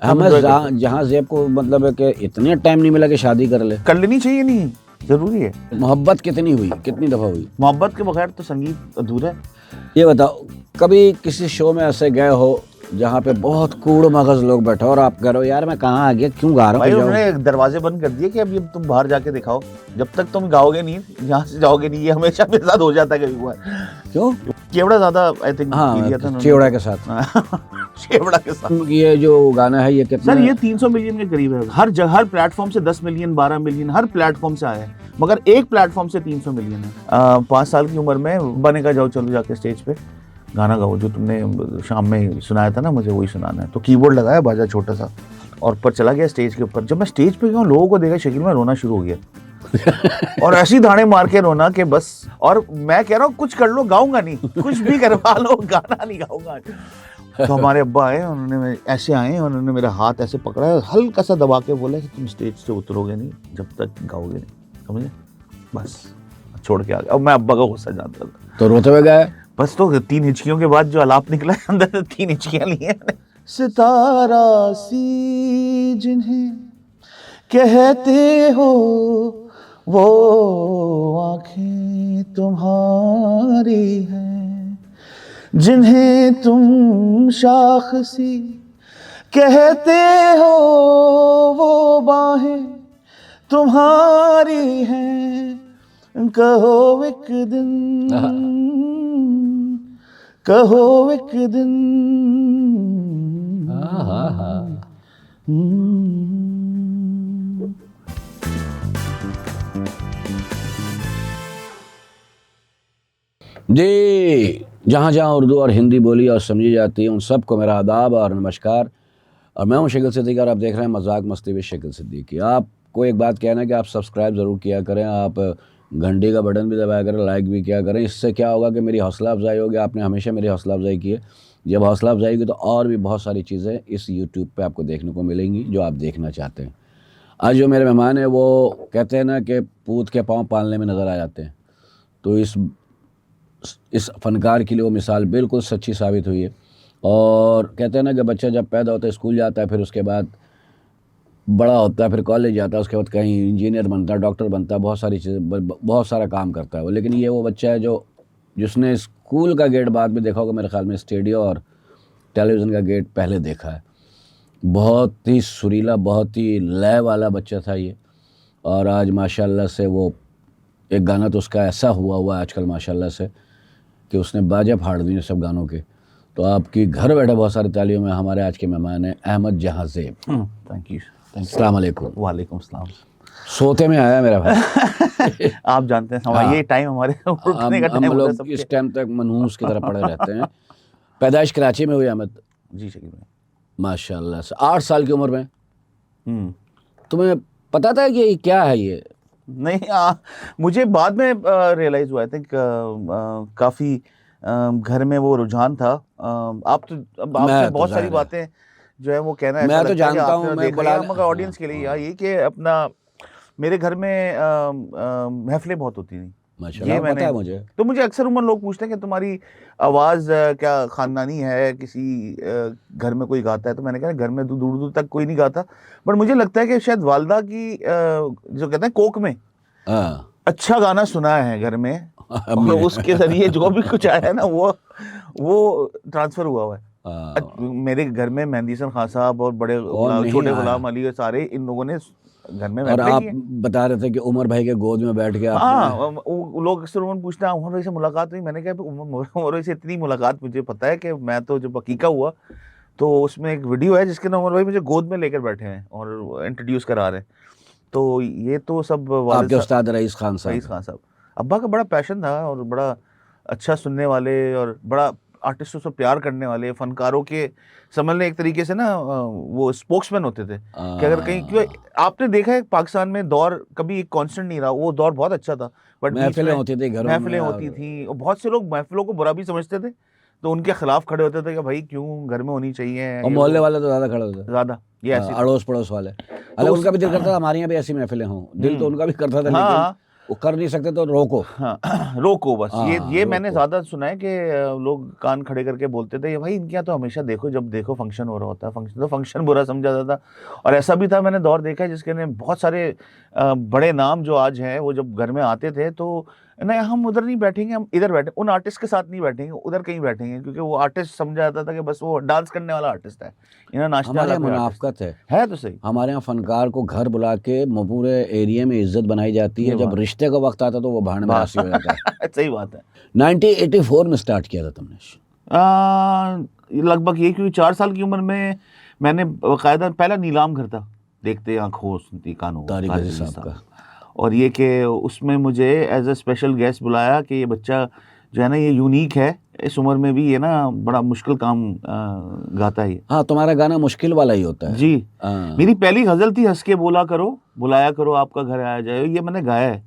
हमें जहाँ ज़ेब को मतलब है कि इतने टाइम नहीं मिला कि शादी कर ले। कर लेनी चाहिए, नहीं जरूरी है। मोहब्बत कितनी हुई, कितनी दफ़ा हुई? मोहब्बत के बगैर तो संगीत अधूरा है। ये बताओ, कभी किसी शो में ऐसे गए हो जहाँ पे बहुत कूड़ मगज लोग बैठे और आप कह रहे हो यार मैं कहाँ आ गया, क्यों गा रहा भाई हूँ? उन्होंने दरवाजे बंद कर दिए कि अब ये तुम बाहर जाके दिखाओ, जब तक तुम गाओगे नहीं, यहाँ से जाओगे नहीं। ये हमेशा मेरे साथ हो जाता है कभी बार। क्यों? केवड़ा ज्यादा आई थिंक दिया था हाँ, चिवड़ा के साथ। केवड़ा के साथ। ये जो गाना है ये कितना? सर ये 300 मिलियन के करीब है। हर जगह, हर प्लेटफॉर्म से 10 मिलियन 12 मिलियन हर प्लेटफॉर्म से आया है, मगर एक प्लेटफॉर्म से 300 मिलियन है। 5 साल की उम्र में बनेगा जाओ चलो जाके स्टेज पे गाना गाओ, जो तुमने शाम में सुनाया था ना मुझे वही सुनाना है। तो कीबोर्ड लगाया, बाजा छोटा सा, और ऊपर चला गया स्टेज के ऊपर। जब मैं स्टेज पे गया लोगों को देखा, शकील में रोना शुरू हो गया और ऐसी दाने मार के रोना कि बस। और मैं कह रहा हूँ कुछ कर लो, गाऊंगा नहीं, कुछ भी करवा लो, गाना नहीं गाऊंगा। तो हमारे अब्बा आए, उन्होंने ऐसे आए, उन्होंने मेरा हाथ ऐसे पकड़ा, हल्का सा दबा के बोला कि तुम स्टेज से उतरोगे नहीं जब तक गाओगे नहीं, समझे? बस छोड़ के आ गया। अब मैं अब्बा का गुस्सा जानता था। तो रोते हुए गए? बस तो 3 हिचकियों के बाद जो अलाप निकला है अंदर से, 3 हिचकियां ली हैं। सितारा सी जिन्हें कहते हो वो आंखें तुम्हारी हैं, जिन्हें तुम शाखसी कहते हो वो बाहें तुम्हारी हैं। कहो एक दिन, कहो एक दिन। जी, जहाँ जहाँ उर्दू और हिंदी बोली और समझी जाती है उन सबको मेरा आदाब और नमस्कार। और मैं हूँ शकील सिद्दीकी और आप देख रहे हैं मजाक मस्ती विद शकील सिद्दीकी। आपको एक बात कहना है कि आप सब्सक्राइब ज़रूर किया करें, आप घंटी का बटन भी दबाया करें, लाइक भी किया करें। इससे क्या होगा कि मेरी हौसला अफजाई होगी। आपने हमेशा मेरी हौसला अफजाई की है, जब हौसला अफजाई होगी तो और भी बहुत सारी चीज़ें इस यूट्यूब पे आपको देखने को मिलेंगी जो आप देखना चाहते हैं। आज जो मेरे मेहमान हैं वो कहते हैं ना कि पूत के पाँव पालने में नज़र आ जाते हैं, तो इस फनकार के लिए वो मिसाल बिल्कुल सच्ची साबित हुई है। और कहते हैं ना कि बच्चा जब पैदा होता है स्कूल जाता है, फिर उसके बाद बड़ा होता है, फिर कॉलेज जाता है, उसके बाद कहीं इंजीनियर बनता है, डॉक्टर बनता है, बहुत सारी चीज़ें, बहुत सारा काम करता है वो। लेकिन ये वो बच्चा है जिसने स्कूल का गेट बाद में देखा होगा, मेरे ख्याल में स्टूडियो और टेलीविज़न का गेट पहले देखा है। बहुत ही सुरीला, बहुत ही लय वाला बच्चा था ये। और आज माशाल्लाह से वो एक गाना तो उसका ऐसा हुआ आजकल माशाल्लाह से कि उसने बाजे फाड़ दिए सब गानों के। तो आपकी घर बैठे बहुत सारी तालियों में हमारे आज के मेहमान हैं अहमद जहाँ ज़ेब। Thank you. अस्सलाम वालेकुम। वालेकुम सलाम। सोते में आया मेरा भाई। आप जानते हैं हमारा ये टाइम, हमारे उठने का टाइम हम होता है लोग सबके। इस टाइम तक मनहूस की तरह पड़े रहते हैं। पैदाइश कराची में हुई अहमद? जी शकील भाई। माशाल्लाह से 8 साल की उम्र में हम्म। तुम्हें पता था कि क्या है ये? नहीं, मुझे बाद में रियलाइज हुआ था काफी घर में वो रुझान था। आप तो अब आपसे बहुत सारी बातें जो है वो कहना ऐसा मैं तो लगता है कि जानता हूँ, आपने मैं देखा ही, मगर ऑडियंस के लिए यार ये कि अपना मेरे घर में महफिलें बहुत होती थी। माशाल्लाह, पता है मुझे। तो मुझे अक्सर उम्र लोग पूछते हैं कि तुम्हारी आवाज़ क्या खानदानी है, किसी घर में कोई गाता है? तो मैंने कहा घर में दूर दूर तक कोई नहीं गाता, बट मुझे लगता है कि शायद वालदा की जो कहते हैं कोक में अच्छा गाना सुना है घर में, और उसके जरिए जो भी कुछ आया है ना वो ट्रांसफर हुआ है। मेरे घर में मेहंदी हसन खान साहब और बड़े छोटे गुलाम अली, सारे इन लोगों ने घर में। और आप बता रहे थे कि उमर भाई के गोद में बैठ के लोग अक्सर उमर पूछते हैं उमर भाई से मुलाकात हुई? मैंने कहा उमर भाई से इतनी मुलाकात मुझे पता है कि मैं तो जब हकीका हुआ तो उसमें एक वीडियो है जिसके अंदर उमर भाई मुझे गोद में लेकर बैठे हैं और इंट्रोड्यूस करा रहे हैं। तो ये तो सब आपके उस्ताद रईस खान साहब। अब्बा का बड़ा पैशन था और बड़ा अच्छा सुनने वाले और बड़ा आर्टिस्टों से प्यार करने वाले, फनकारों के समझ लें एक तरीके से ना वो स्पोक्समैन होते थे कि अगर कहीं, क्योंकि आपने देखा है पाकिस्तान में दौर कभी एक कांस्टेंट नहीं रहा, वो दौर बहुत अच्छा था, बट महफिलें होती थी, घरों में महफिलें होती थी और बहुत से लोग महफिलों को बुरा भी समझते थे, तो उनके खिलाफ खड़े होते थे कि भाई क्यों घर में होनी चाहिए। और मोहल्ले वाले तो ज़्यादा खड़े होते थे, ज़्यादा ये ऐसे अड़ोस पड़ोस वाले। अरे उनका भी दिल करता था हमारे यहाँ भी ऐसी महफिलें हों, दिल तो उनका भी करता था। हाँ, वो कर नहीं सकते तो रोको। हाँ रोको बस। हाँ, ये मैंने रोको। ज्यादा सुना है कि लोग कान खड़े करके बोलते थे, ये भाई इनके यहाँ तो हमेशा देखो, जब देखो फंक्शन हो रहा होता है, फंक्शन तो फंक्शन बुरा समझा जाता था। और ऐसा भी था, मैंने दौर देखा है जिसके ने बहुत सारे बड़े नाम जो आज हैं, वो जब घर में आते थे तो नहीं हम उधर नहीं बैठेंगे, हम इधर बैठे, उन आर्टिस्ट के साथ नहीं बैठेंगे, उधर कहीं बैठेंगे, क्योंकि वो आर्टिस्ट समझा जाता था कि बस वो डांस करने वाला आर्टिस्ट है, इन्हें नाचने हमारे वाला यहाँ कोई आर्टिस्ट मुनाफकत है। है। तो सही हमारे यहाँ फनकार को घर बुला के पूरे एरिया में इज्जत बनाई जाती ये है, जब बात। रिश्ते का वक्त आता तो वो भाड़ में राशि हो जाता है। सही बात है। 1984 में स्टार्ट किया था तुमने। लगभग ये, क्योंकि 4 साल की उम्र में मैंने बाकायदा, पहला नीलाम घर था, देखते आंखों सुनती कानों, तारिक तारिक अजीज अजीज साहब का। और ये कि उसमें मुझे एज अ स्पेशल गेस्ट बुलाया कि ये बच्चा जो है ना, ये यूनिक है, इस उम्र में भी ये ना बड़ा मुश्किल काम गाता है ये। हाँ, तुम्हारा गाना मुश्किल वाला ही होता है जी। हाँ। मेरी पहली गजल थी हंस के बोला करो, बुलाया करो आपका घर आया जाए, ये मैंने गाया है।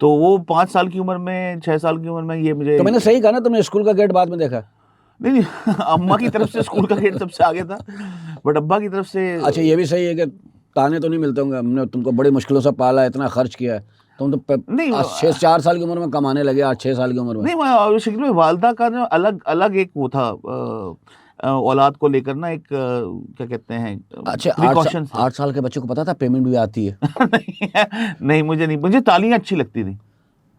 तो वो 5 साल की उम्र में, 6 साल की उम्र में ये मुझे, तो मैंने सही कहा ना, तुमने स्कूल का गेट बाद में देखा। नहीं नहीं अम्मा की तरफ से स्कूल का गेट सबसे आगे था, बट अब्बा की तरफ से। अच्छा, ये भी सही है कि ताने तो नहीं मिलते होंगे, हमने तुमको बड़ी मुश्किलों से पाला, इतना खर्च किया है, तुम तो नहीं, 4 साल की उम्र में कमाने लगे, आज 6 साल की उम्र में। नहीं, शक्ल में वालदा का ना अलग अलग एक वो था, औलाद को लेकर ना एक क्या कहते हैं, अच्छा, प्रिकॉशन। 8 साल के बच्चे को पता था पेमेंट भी आती है? नहीं मुझे नहीं, मुझे तालियां अच्छी लगती थी।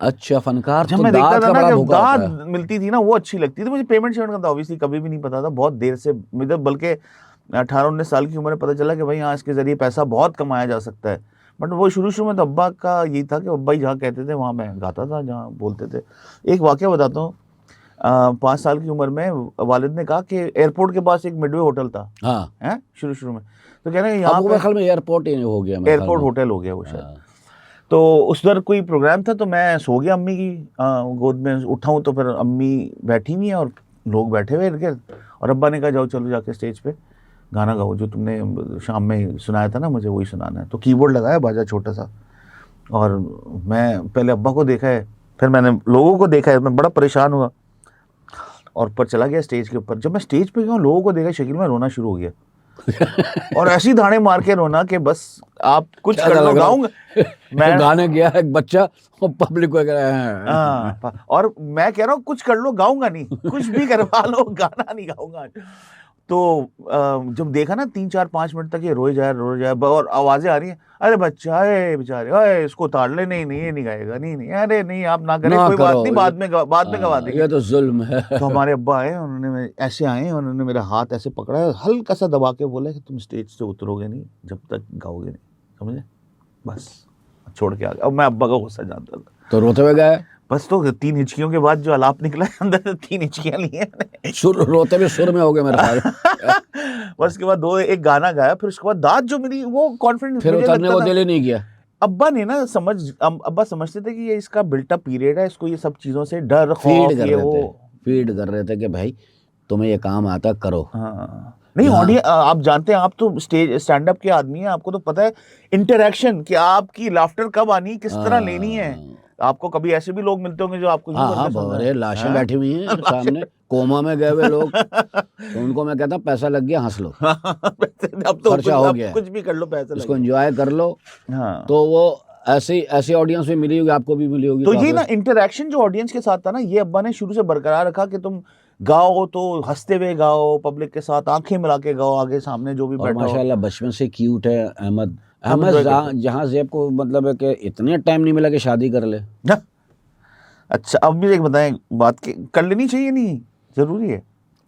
अच्छा, फनकार जब तो मैं देखता दाद था का ना बड़ा कि भूखा होता दाद है। मिलती थी ना, वो अच्छी लगती थी मुझे। पेमेंट शेमेंट का तो ऑब्वियसली कभी भी नहीं पता था, बहुत देर से मुझे, बल्कि 18-19 साल की उम्र में पता चला कि भाई हाँ, इसके जरिए पैसा बहुत कमाया जा सकता है। बट वो शुरू में तो अब्बा का यही था कि अब्बा ही जहाँ कहते थे वहाँ मैं गाता था, जहाँ बोलते थे। एक वाकया बताता हूँ, 5 साल की उम्र में वालिद ने कहा कि एयरपोर्ट के पास एक मिडवे होटल था, हाँ, है शुरू में, तो कह रहे हैं यहाँ अब वो मेरे पे ख्याल में एयरपोर्ट ही हो गया, मेरे ख्याल एयरपोर्ट में। होटल हो गया वो शायद। हाँ। तो उस दर कोई प्रोग्राम था, तो मैं सो गया अम्मी की गोद में, उठाऊं तो फिर अम्मी बैठी हुई है और लोग बैठे हुए इर्द गिर्द, और अब्बा ने कहा जाओ चलो जाके स्टेज पे गाना गाओ, जो तुमने शाम में सुनाया था ना, मुझे वही सुनाना है। तो कीबोर्ड लगाया, बाजा छोटा सा, और मैं पहले अब्बा को देखा है, फिर मैंने लोगों को देखा है, मैं बड़ा परेशान हुआ और ऊपर चला गया स्टेज के ऊपर। जब मैं स्टेज पे गया, लोगों को देखा, शकील में रोना शुरू हो गया और ऐसी दाने मार के रोना कि बस आप कुछ क्या कर लो, लग रहा गाऊंगा मैं। गाने गया एक बच्चा और पब्लिक को कह रहा है। हाँ, और मैं कह रहा हूँ कुछ कर लो, गाऊंगा नहीं, कुछ भी करवा लो, गाना नहीं गाऊंगा। तो जब देखा ना 3-4-5 मिनट तक ये रोए जाए और आवाजें आ रही हैं, अरे बच्चा है बेचारे, अरे इसको उतार ले, नहीं ये नहीं गाएगा, नहीं अरे नहीं आप ना करें, ना कोई बात करो, नहीं, बाद में गवा देंगे। ये तो जुल्म है। तो हमारे अब्बा आए, उन्होंने ऐसे आए, उन्होंने मेरा हाथ ऐसे पकड़ा, हल्का सा दबा के बोला कि तुम स्टेज से उतरोगे नहीं जब तक गाओगे नहीं, समझे, बस छोड़ के आ गया। अब मैं अब्बा का गुस्सा जानता था, तो रोते हुए गए? बस तो 3 हिचकियों के बाद जो अलाप निकला है अंदर से, 3 हिचकियां ली हैं सुर रोते हुए सुर में हो गए मेरे ख्याल। बस उसके बाद एक गाना गाया, फिर उसके बाद दाद जो मिली, वो कॉन्फिडेंस फिर मुझे उतरने लगता को था। दिल ही नहीं किया। अब्बा ने ना अब्बा समझते थे कि ये इसका बिल्टअप पीरियड है, इसको ये सब चीजों से डर, खौफ, फीड कर ये रहे वो। थे, फीड कर रहे थे कि भाई तुम्हें ये काम आता, करो। हाँ, नहीं हाँ। ऑडियंस, आप जानते हैं, आप तो स्टैंड अप के आदमी हैं, आपको तो पता है इंटरेक्शन, कि आपकी लाफ्टर कब आनी, किस तरह लेनी है। आपको कभी ऐसे भी लोग मिलते होंगे जो आपको यूं हाँ करके हाँ, सुन रहे बहुत हैं। लाशें बैठी हुई हैं सामने, कोमा में गए हुए लोग, तो उनको मैं कहता हूँ पैसा लग गया, हंस लो, अब तो खर्चा हो गया, कुछ भी कर लो, पैसा इसको लगे। एंजॉय कर लो। हाँ, तो वो ऐसी ऑडियंस भी मिली होगी, आपको भी मिली होगी। तो ये आप- ना इंटरेक्शन जो ऑडियंस के साथ था ना, ये अब्बा ने शुरू से बरकरार रखा कि तुम गाओ तो हंसते हुए गाओ, पब्लिक के साथ आंखें मिला के गाओ, आगे सामने जो भी और बैठा हो। माशाल्लाह बचपन से क्यूट है अहमद। हम अहमद enjoy जहाँ ज़ेब को मतलब है कि इतने टाइम नहीं मिला कि शादी कर ले। ना? अच्छा, अब भी एक बताएं बात, के कर लेनी चाहिए, नहीं जरूरी है?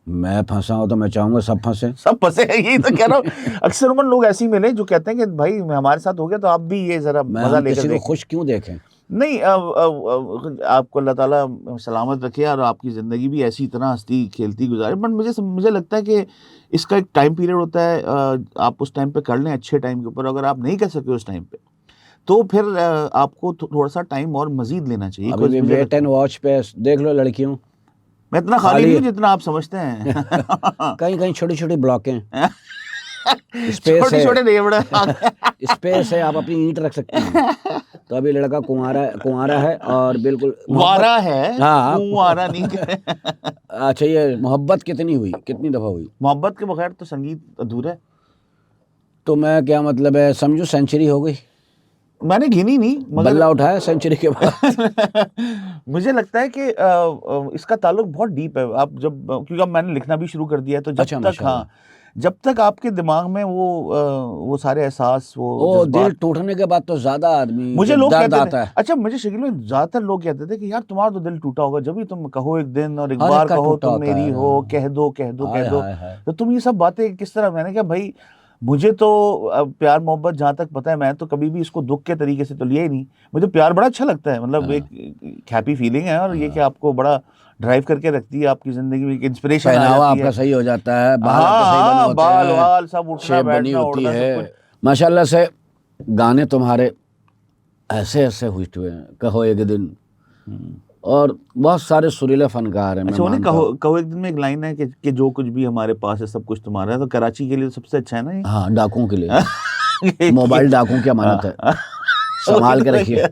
मैं फंसा हूँ तो मैं चाहूँगा सब फंसे। सब फंसे हैं, यही तो कह रहा हूँ। अक्सर उमन लोग ऐसे ही मिले जो कहते हैं कि भाई हमारे साथ हो गया तो आप भी ये जरा मैं मजा हम लेकर किसी को देखें। खुश क्यों देखें? नहीं, आपको अल्लाह ताला सलामत रखे और आपकी ज़िंदगी भी ऐसी तरह हंसती खेलती गुजारे। बट मुझे लगता है कि इसका एक टाइम पीरियड होता है, आप उस टाइम पे कर लें, अच्छे टाइम के ऊपर। अगर आप नहीं कर सके उस टाइम पे, तो फिर आपको थोड़ा सा टाइम और मजीद लेना चाहिए। अभी भी मुझे वेट एंड वॉच पे देख लो लड़कियों, मैं इतना खाली नहीं हूँ जितना आप समझते हैं। कहीं कहीं छोटी छोटी ब्लॉकें, स्पेस छोटे है, छोटे रेवड़े स्पेस है, आप अपनी ईंट रख सकते हैं। तो अभी लड़का कुंवारा है और बिल्कुल वारा है, हाँ। कुंवारा नहीं। अच्छा, ये मोहब्बत कितनी दफ़ा हुई? मोहब्बत के बगैर तो संगीत अधूरा है। तो मैं क्या मतलब है, समझो सेंचुरी हो गई। मैंने गिनी नहीं, मगर बल्ला उठाया सेंचुरी के बाद। मुझे लगता है कि इसका ताल्लुक बहुत डीप है। आप जब, क्योंकि अब मैंने लिखना भी शुरू कर दिया है, तो जब अच्छा, तक, माशाल्लाह। हाँ, जब तक आपके दिमाग में वो सारे एहसास, वो ओ, दिल जज्बात, टूटने के बाद तो ज्यादा आदमी मुझे के लोग दर्द कहते थे, आता है। अच्छा मुझे शकील में ज्यादातर लोग कहते थे कि यार तुम्हारा तो दिल टूटा होगा, जब भी तुम कहो एक दिन, और एक हर एक बार का कहो टूटा तुम होता मेरी है। हो, कह दो कह दो हाय कह दो। हाय हाय। तो तुम ये सब बातें किस तरह, मैंने कहा भाई मुझे तो प्यार मोहब्बत जहाँ तक पता है, मैं तो कभी भी इसको दुख के तरीके से तो लिया ही नहीं। मुझे प्यार बड़ा अच्छा लगता है, मतलब हाँ, एक हैप्पी फीलिंग है, और ये कि हाँ। आपको बड़ा ड्राइव करके रखती है, आपकी जिंदगी में एक इंस्पिरेशन आ पहनावा जाती आपका है। सही हो जाता है, बाल हाँ आपके सही बने हाँ, होते बाल हैं, वाल सब, उठना शेप बनी बैठना होती उड़ना सब है। कुछ। माशाल्लाह से गाने तुम्हारे ऐसे ऐसे हुए हैं, कहो एक दिन, और बहुत सारे सुरीले फनकार हैं, मैं अच्छा, उन्हें मानता हूँ। कहो एक दिन में एक लाइन है कि जो कुछ भी हमारे पास है सब कुछ तुम्हारा है, तो कराची के लिए तो सबसे अच्छा है ना ये। हाँ, डाकुओं के लिए, ये- मोबाइल डाकुओं की अमानत है, संभाल के रखिए,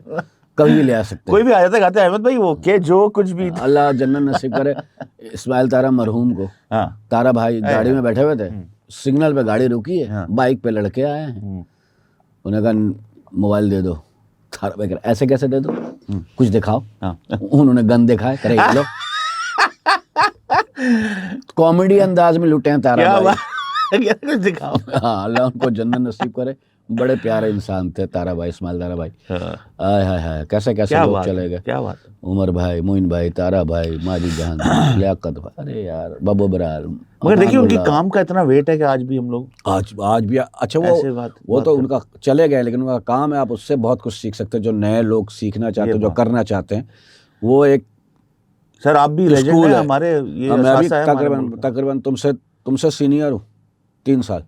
कभी भी ले आ सकते कोई हैं। भी आ जाता है, कहते हैं अहमद भाई वो के जो कुछ भी था। अल्लाह जन्नत नसीब करे इस्माइल तारा मरहूम को। हाँ तारा भाई गाड़ी यार। में बैठे हुए थे, सिग्नल पे गाड़ी रुकी है, हाँ। बाइक पे लड़के आए हैं, उन्हें कहा मोबाइल दे दो। तारा भाई कह रहा, ऐसे कैसे दे दो, कुछ दिखाओ। हाँ। उन्होंने गन दिखाए, करे ये लो। कॉमेडी अंदाज में लुटे हैं तारा क्या भाई। बात, क्या कुछ दिखाओ। हाँ, अल्लाह उनको जन्नत नसीब करे। बड़े प्यारे इंसान थे तारा भाई, इस्माइल तारा भाई। आय हाय हाय, कैसे कैसे क्या लोग बात चले है, गए। क्या बात है। उमर भाई, मोइन भाई, तारा भाई, माजिद जहान, लियाकत भाई, अरे यार, बाबू बरार, मगर देखिए उनके अमानुल्लाह। काम का इतना वेट है कि आज भी हम लोग आज भी अच्छा, ऐसे वो बात तो करते उनका चले गए, लेकिन उनका काम है, आप उससे बहुत कुछ सीख सकते हैं। जो नए लोग सीखना चाहते ये हैं, जो बात। करना चाहते हैं, वो एक सर आप भी लेजेंड स्कूल है, है। हमारे ये हाँ, मैं भी असासा है हमारे तकरीबन मुल्क का। तकरीबन तुमसे सीनियर हूँ 3 साल।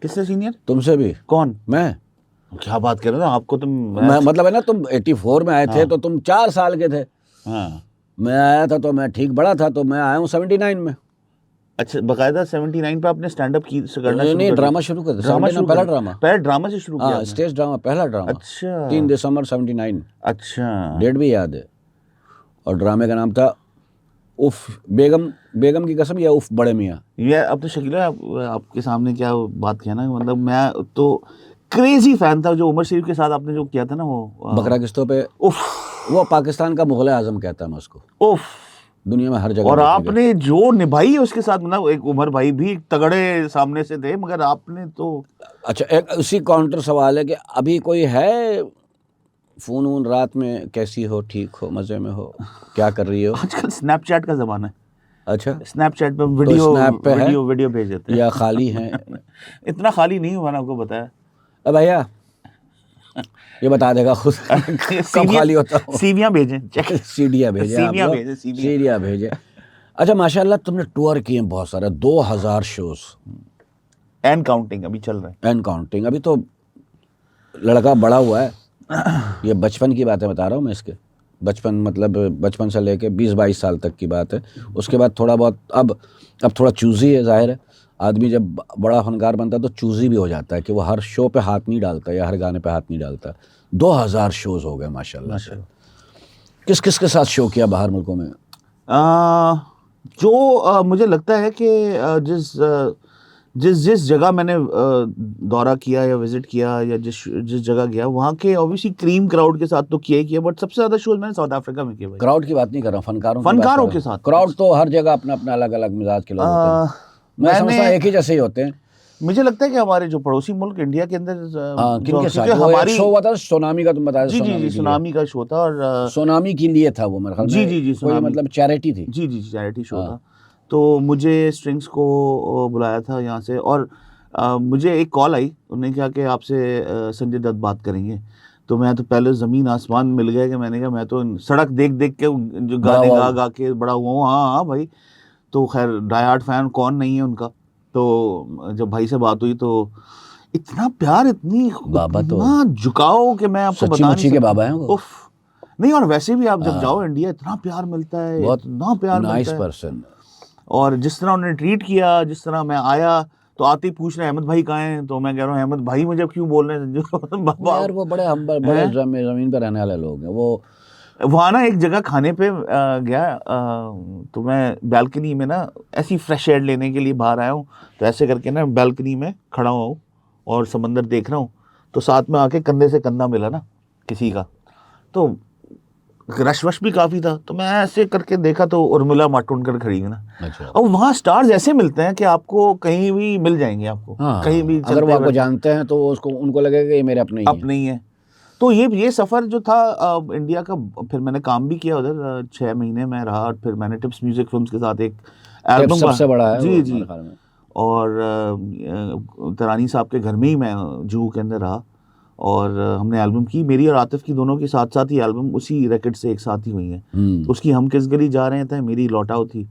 किससे सीनियर? तुमसे भी। कौन? मैं क्या बात कर रहे हो, आपको तो मैं मतलब है ना, तुम 84 में आए थे, हाँ। तो तुम 4 साल के थे। हाँ। मैं आया था तो मैं ठीक बड़ा था, तो मैं आया हूँ 79 में। अच्छा, बकायदा 79 पे आपने स्टैंड अप की करना नहीं शुरू नहीं, कर ड्रामा दिया? शुरू कर दिया, ड्रामा 79 शुरू पहला कर, ड्रामा। पहले ड्रामा से शुरू किया हाँ, आपने? स्टेज ड्रामा, पहला ड्रामा। अच्छा 3 दिसंबर 79, अच्छा। डेट भी याद है। और ड्रामे का नाम था उफ बेगम की कसम, या उफ बड़े मियाँ। ये अब तो शकीला आपके सामने क्या बात किया ना, मतलब मैं तो क्रेजी फैन था जो उमर शरीफ के साथ आपने जो किया था ना वो बकरा किस्तों पे, उफ वो पाकिस्तान का मुगल आजम कहता मैं उसको, उफ। दुनिया में हर जगह और देखेगा। आपने जो निभाई है उसके साथ, मतलब एक उमर भाई भी तगड़े सामने से थे, मगर आपने तो अच्छा, एक उसी काउंटर सवाल है कि अभी कोई है फोन वोन रात में, कैसी हो, ठीक हो, मजे में हो, क्या कर रही हो? आजकल स्नैपचैट का जमाना है। अच्छा, स्नैपचैट पे तो स्नैप पे है वीडियो भेज देते हैं। या खाली हैं? इतना खाली नहीं हुआ, मैंने आपको बताया। अब भैया ये बता देगा खुद कब खाली होता हो। सीवियां भेजें, चेक सीढ़ियाँ भेजे आप सीवियां लोग, भेजें, सीवियां। सीढ़ियाँ भेजे। अच्छा, माशाल्लाह तुमने टूर किए हैं बहुत सारे, 2000 शोज एंड काउंटिंग अभी चल रहा है। And counting. अभी तो लड़का बड़ा हुआ है, ये बचपन की बातें बता रहा हूँ मैं इसके। बचपन मतलब बचपन से लेके 20-22 साल तक की बात है। उसके बाद थोड़ा बहुत अब थोड़ा चूजी है, जाहिर है। आदमी जब बड़ा फनकार बनता है तो चूजी भी हो जाता है कि वो हर शो पे हाथ नहीं डालता या हर गाने पे हाथ नहीं डालता। 2000 शोज हो गए माशाल्लाह से। किस किस के साथ शो किया बाहर मुल्कों में? मुझे लगता है कि जिस जगह मैंने दौरा किया या विजिट किया या जिस जगह गया, वहाँ के ऑब्वियसली क्रीम क्राउड के साथ तो किया ही किया, बट सबसे ज्यादा शोज मैंने साउथ अफ्रीका में किया भाई। क्राउड की बात नहीं कर रहा हूँ, फनकारों के साथ। क्राउड तो हर जगह अपना अपना अलग अलग मिजाज के लोग होते हैं। मैं समझता हूँ एक ही जैसे ही होते हैं। मुझे लगता है कि हमारे जो पड़ोसी मुल्क इंडिया के अंदर किनके साथ क्योंकि वो एक हमारी शो हुआ था सुनामी का, तुम बता जी जी जी सुनामी का शो था, और सुनामी के लिए था वो मेरे ख्याल में। जी जी जी कोई सुनामी, मतलब चैरिटी थी। जी जी चैरिटी शो था। तो मुझे स्ट्रिंग्स को बुलाया था यहाँ से, और मुझे एक कॉल आई, उन्होंने कहा कि आपसे संजय दत्त बात करेंगे। तो मैं तो पहले ज़मीन आसमान मिल गया कि मैंने कहा मैं तो सड़क देख देख के जो गाने गा गा के बड़ा हुआ हूँ। हाँ हाँ भाई, तो खैर डाई हार्ड फैन कौन नहीं है उनका। तो जब भाई से बात हुई तो इतना प्यार, बाबा तो झुकाओ कि मैं आपको सच्ची बता मुच्ची नहीं के सकता। बाबा हैं वो। उफ, नहीं, और वैसे भी आप जब जाओ इंडिया इतना प्यार मिलता है, बहुत इतना प्यार नाइस मिलता है। पर्सन। और जिस तरह उन्होंने ट्रीट किया, जिस तरह मैं आया तो आते ही पूछ रहे हैं अहमद भाई कहाँ हैं, तो मैं कह रहा हूँ अहमद भाई मुझे क्यों बोल रहे हैं संजू यार वो बड़े हम्बल, बड़े जमीन पर रहने वाले लोग हैं वो। वहाँ ना एक जगह खाने पे गया, तो मैं बैल्कनी में ना ऐसी फ्रेश एयर लेने के लिए बाहर आया हूँ, तो ऐसे करके ना बैल्कनी में खड़ा हुआ हूँ और समंदर देख रहा हूँ। तो साथ में आके कंधे से कंधा मिला ना किसी का, तो रश वश भी काफी था, तो मैं ऐसे करके देखा तो उर्मिला मातोंडकर खड़ी है ना। अच्छा। और वहाँ स्टार्स ऐसे मिलते हैं कि आपको कहीं भी मिल जाएंगे, आपको हाँ, कहीं भी अगर वो चलते आपको फिरते जानते हैं तो उसको उनको लगेगा कि ये मेरे अपने ही हैं। अपने ही है। तो ये सफर जो था इंडिया का, फिर मैंने काम भी किया उधर, 6 महीने में रहा, और फिर मैंने टिप्स म्यूजिक फिल्म्स के साथ एक टिप्स एल्बम सबसे बड़ा है वो जी जी, हमारे ख्याल में। और तरानी साहब के घर में ही मैं जुहू के अंदर रहा, और हमने एल्बम की, मेरी और आतिफ की दोनों के साथ साथ ही एल्बम उसी रैकेट से एक साथ ही हुई है। उसकी हम किस गली जा रहे थे, मेरी लौटाओ थी,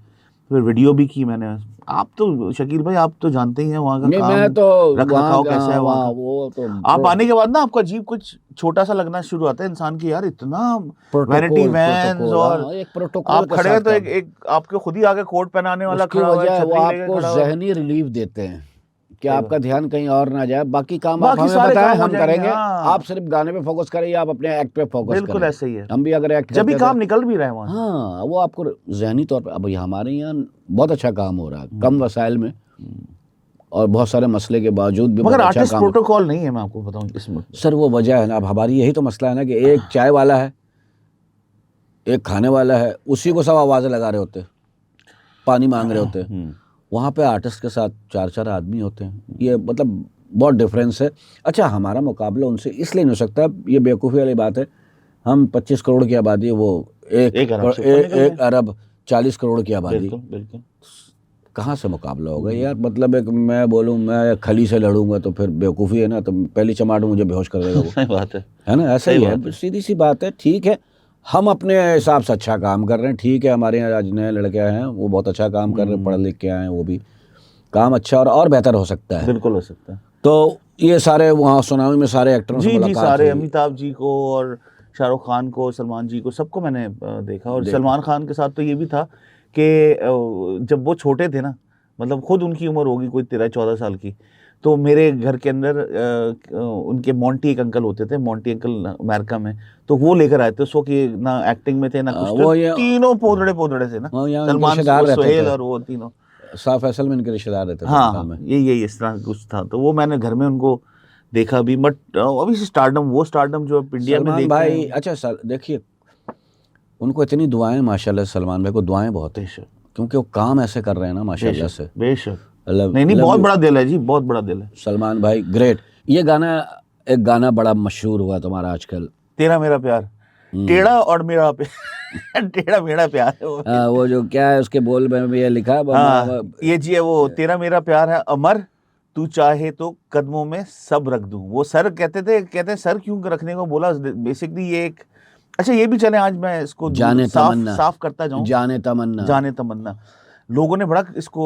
फिर वीडियो भी की मैंने। आप तो शकील भाई आप तो जानते ही हैं वहाँ का नहीं, काम, मैं तो रख वहाँ रखाव कैसा है वहाँ वहाँ का। वो तो आप आने के बाद ना आपका अजीब कुछ छोटा सा लगना शुरू होता है इंसान की, यार इतना वैनिटी प्रोटोकॉल वैन्स, प्रोटोकॉल, और हाँ, एक प्रोटोकॉल आप के खड़े साथ हैं तो काम। एक आपके खुद ही आगे कोट पहनाने वाला उसकी खड़ा हुआ है, वजह है वो छतरी लेके आपको खड़ा हुआ है। जहनी रिलीफ देते हैं कि सही आपका बात। ध्यान कहीं और ना जाए, बाकी काम आप बाकी हमें सारे बताएं काम हो हम जाएंगे, करेंगे। हाँ आप सिर्फ गाने पे फोकस करें या आप अपने एक्ट पे फोकस बिल्कुल करें। ऐसा ही है, हम भी अगर एक्ट जब भी करते काम थे, निकल भी रहा है वहाँ से। हाँ, वो आपको जहनी तौर पे, अब हमारे यहाँ बहुत अच्छा काम हो रहा है कम वसाइल में, और बहुत सारे मसले के बावजूद भी मगर बहुत अच्छा आर्टिस्ट काम। प्रोटोकॉल नहीं है, मैं आपको बताऊं इसमें। सर वो वजह है ना, अब हमारी यही तो मसला है ना कि एक चाय वाला है, एक खाने वाला है, उसी को सब आवाज़ें लगा रहे होते, पानी मांग रहे होते। वहाँ पे आर्टिस्ट के साथ 4-4 आदमी होते हैं। ये मतलब बहुत डिफरेंस है। अच्छा, हमारा मुकाबला उनसे इसलिए नहीं हो सकता, ये बेवकूफ़ी वाली बात है, हम 25 करोड़ की आबादी है, वो एक अरब से ऊपर निकल गए। 1 अरब 40 करोड़ की आबादी, बिल्कुल बिल्कुल। कहाँ से मुकाबला होगा यार। मतलब एक मैं बोलूँ मैं खली से लड़ूंगा तो फिर बेवकूफ़ी है ना, तो पहली चमाट मुझे बेहोश कर देगा वो, सही बात है ना। ऐसा सही ही बात है, सीधी सी बात है। ठीक है, हम अपने हिसाब से अच्छा काम कर रहे हैं, ठीक है। हमारे यहाँ आज नए लड़के आए हैं, वो बहुत अच्छा काम कर रहे हैं, पढ़ लिख के आए हैं, वो भी काम अच्छा और बेहतर हो सकता है। बिल्कुल हो सकता है। तो ये सारे वहाँ सुनामी में सारे एक्टरों से जी जी, मुलाकात सारे हुई। अमिताभ जी को और शाहरुख खान को, सलमान जी को, सबको मैंने देखा। और सलमान खान के साथ तो ये भी था कि जब वो छोटे थे ना, मतलब खुद उनकी उम्र होगी कोई 13-14 साल की, तो मेरे घर के अंदर उनके मोंटी एक अंकल होते थे, मोंटी अंकल अमेरिका में, तो वो लेकर आए थे उस वक्त। ये ना एक्टिंग में थे ना कुछ, तो वो ये तीनों पोदड़े से ना, यहाँ इनके सलमान, रिश्तेदार रहते सुहेल थे, और वो तीनों। शाह फैसल में इनके रिश्तेदार रहते थे हाँ मकान में। यही इस तरह कुछ था, तो वो मैंने घर में उनको देखा भी। बट अभी स्टारडम, वो स्टारडम जो आप इंडिया में सलमान देखते भाई, हैं। अच्छा सर देखिए, उनको इतनी दुआएं, माशाल्लाह सलमान भाई को दुआएं बहुत है, बेशक क्योंकि वो काम ऐसे कर रहे हैं ना माशाल्लाह से। बेशक बेशक। लव नहीं नहीं, लव बहुत यू बड़ा दिल है जी, बहुत बड़ा दिल है। सलमान भाई, ग्रेट। ये गाना, एक गाना बड़ा मशहूर हुआ तुम्हारा आजकल, तेरा मेरा प्यार, टेढ़ा और मेरा टेढ़ा मेरा प्यार है वो। वो जो क्या है उसके बोल में भी ये लिखा हाँ ये जी है, वो तेरा मेरा प्यार है अमर, तू चाहे तो कदमों में सब रख दूं। वो सर कहते सर क्यों रखने को बोला, बेसिकली ये एक, अच्छा ये भी चले, आज मैं इसको जाने तमन्ना, साफ करता जाऊं। जाने तमन्ना। जाने तमन्ना, लोगों ने बड़ा इसको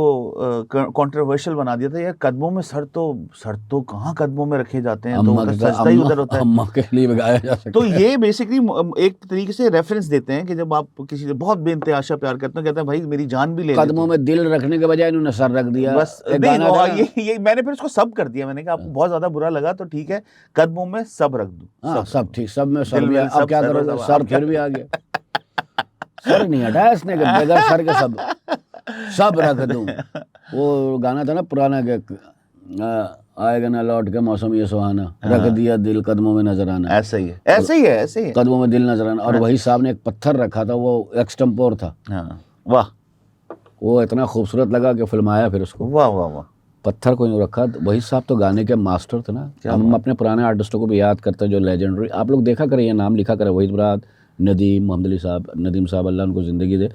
कंट्रोवर्शियल बना दिया था यार। कदमों में सर तो कहाँ कदमों में रखे जाते हैं, तो अम्मा उनका के सजदा ही उधर होता है। अम्मा के लिए भी गाया जा सकता तो है। ये बेसिकली एक तरीके से रेफरेंस देते हैं कि जब आप किसी से बहुत बेइंतहाशा प्यार करते हो, कहते हैं भाई मेरी जान भी ले ले कदमों तू। में दिल रखने के बजाय इन्होंने सर रख दिया। बस एक नहीं, गाना था ना, ये मैंने फिर उसको सब कर दिया। मैंने कहा आपको बहुत ज्यादा बुरा लगा तो ठीक है, कदमों में सब रख दूं। हाँ सब ठीक, सब में सर दिल भी में अब सब, क्या सर में करोगे, सब, सर अब क्या फिर भी आ गया। सर नहीं हटाया इसने कि बगैर सर के सब रख दूं। वो गाना था ना पुराना के, आएगा ना लौट के मौसम ये सुहाना, रख दिया दिल कदमों में नजर आना। ऐसा ही है, ऐसे ही है, ऐसे ही है। कदमों में दिल नजर आना। और वही साहब ने एक पत्थर रखा था, वो एक्सटेम्पोर था। हाँ वाह वो इतना खूबसूरत लगा कि फिल्माया फिर उसको। वाह वाह वाह। पत्थर को यूँ रखा। वही साहब तो गाने के मास्टर थे ना। हम अपने पुराने आर्टिस्टों को भी याद करते हैं जो लेजेंडरी, आप लोग देखा करें, ये नाम लिखा करें, वहीद बरात, नदीम, मोहम्मद अली साहब, नदीम साहब, अल्लाह उनको ज़िंदगी दे,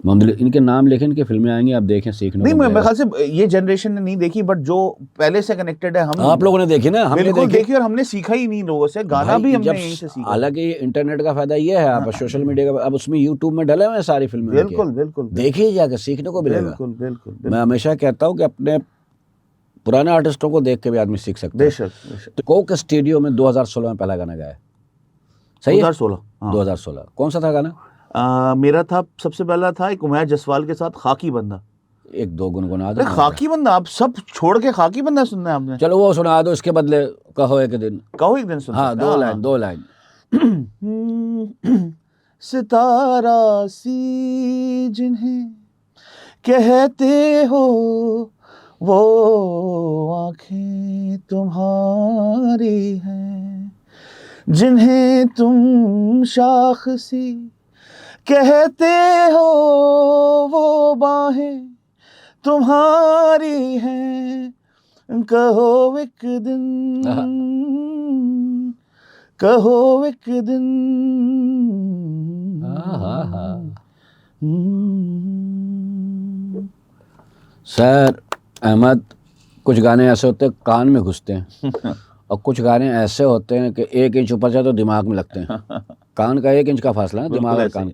मोहम्मद अली, इनके नाम लेखें, इनकी फिल्में आएंगी, आप देखें, सीखने नहीं, को मैं मिलेगा। ख्याल से ये जनरेशन ने नहीं देखी, बट जो पहले से कनेक्टेड है, हम आप लोगों ने देखी ना, हमने बिल्कुल देखी। देखी, और हमने सीखा ही नहीं लोगों से, गाना भी हमने यहीं से सीखा। हालांकि इंटरनेट का फायदा ये है, आप सोशल मीडिया का, अब उसमें यूट्यूब में डले हुए हैं सारी फिल्में, बिल्कुल बिल्कुल देखिए जाकर सीखने को मिलेगा। बिल्कुल बिल्कुल। मैं हमेशा कहता हूँ कि अपने पुराने आर्टिस्टों को देख के भी आदमी सीख सकता है। बेशक। तो कोक स्टूडियो में 2016 में पहला गाना गाया, सही है? 2016 2016 कौन सा था गाना? मेरा था, सबसे पहला था एक उमैर जसवाल के साथ, खाकी बंदा। एक दो गुनगुना दो। अरे खाकी बंदा, आप सब छोड़ के खाकी बंदा सुनना है आपने? चलो वो सुना दो, इसके बदले कहो एक दिन। कहो एक दिन सुन। हाँ, दो लाइन। सितारा सी जिन्हें कहते हो, वो आँखें तुम्हारी हैं जिन्हें तुम शाखसी कहते हो, वो बाहें तुम्हारी हैं, कहो एक दिन, कहो एक दिन। सर अहमद, कुछ गाने ऐसे होते हैं कान में घुसते हैं और कुछ गाने ऐसे होते हैं कि 1 इंच ऊपर जाए तो दिमाग में लगते हैं। कान का 1 इंच का फासला है दिमाग और कान।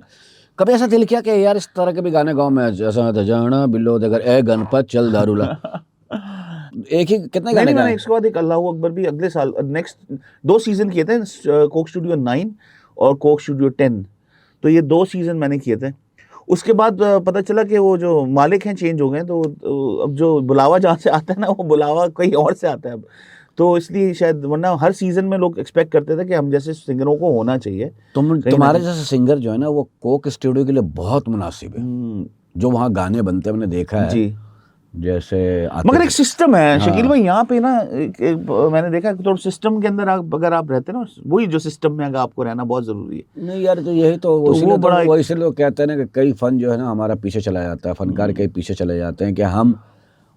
कभी ऐसा दिल किया कि यार इस तरह के भी गाने गाँव में, जैसा जाना बिल्लो देकर ए गणपत चल दारूला, एक ही कितने गाने मैंने गाए? इसके बाद एक अल्लाह अकबर भी अगले साल नेक्स्ट 2 सीजन किए थे, कोक स्टूडियो 9 और कोक स्टूडियो 10, तो ये 2 सीजन मैंने किए थे। उसके बाद पता चला कि वो जो मालिक हैं चेंज हो गए, तो अब जो बुलावा जहाँ से आता है ना, वो बुलावा कहीं और से आता है अब, तो इसलिए शायद, वरना हर सीजन में लोग एक्सपेक्ट करते थे कि हम जैसे सिंगरों को होना चाहिए। तुम्हारे जैसे सिंगर जो है ना, वो कोक स्टूडियो के लिए बहुत मुनासिब है। जो वहाँ गाने बनते हैं मैंने देखा है जी, जैसे मगर एक सिस्टम है शकील भाई यहाँ पे ना, मैंने देखा कि तो सिस्टम के अंदर अगर आप रहते हैं ना, वही जो सिस्टम में अगर आपको रहना बहुत जरूरी है। नहीं यार, तो यही तो तो इसीलिए वो बड़ा वो इसीलिए लोग कहते हैं ना कि कई फन जो है ना हमारा पीछे चला जाता है, फनकार कई पीछे चले जाते हैं कि हम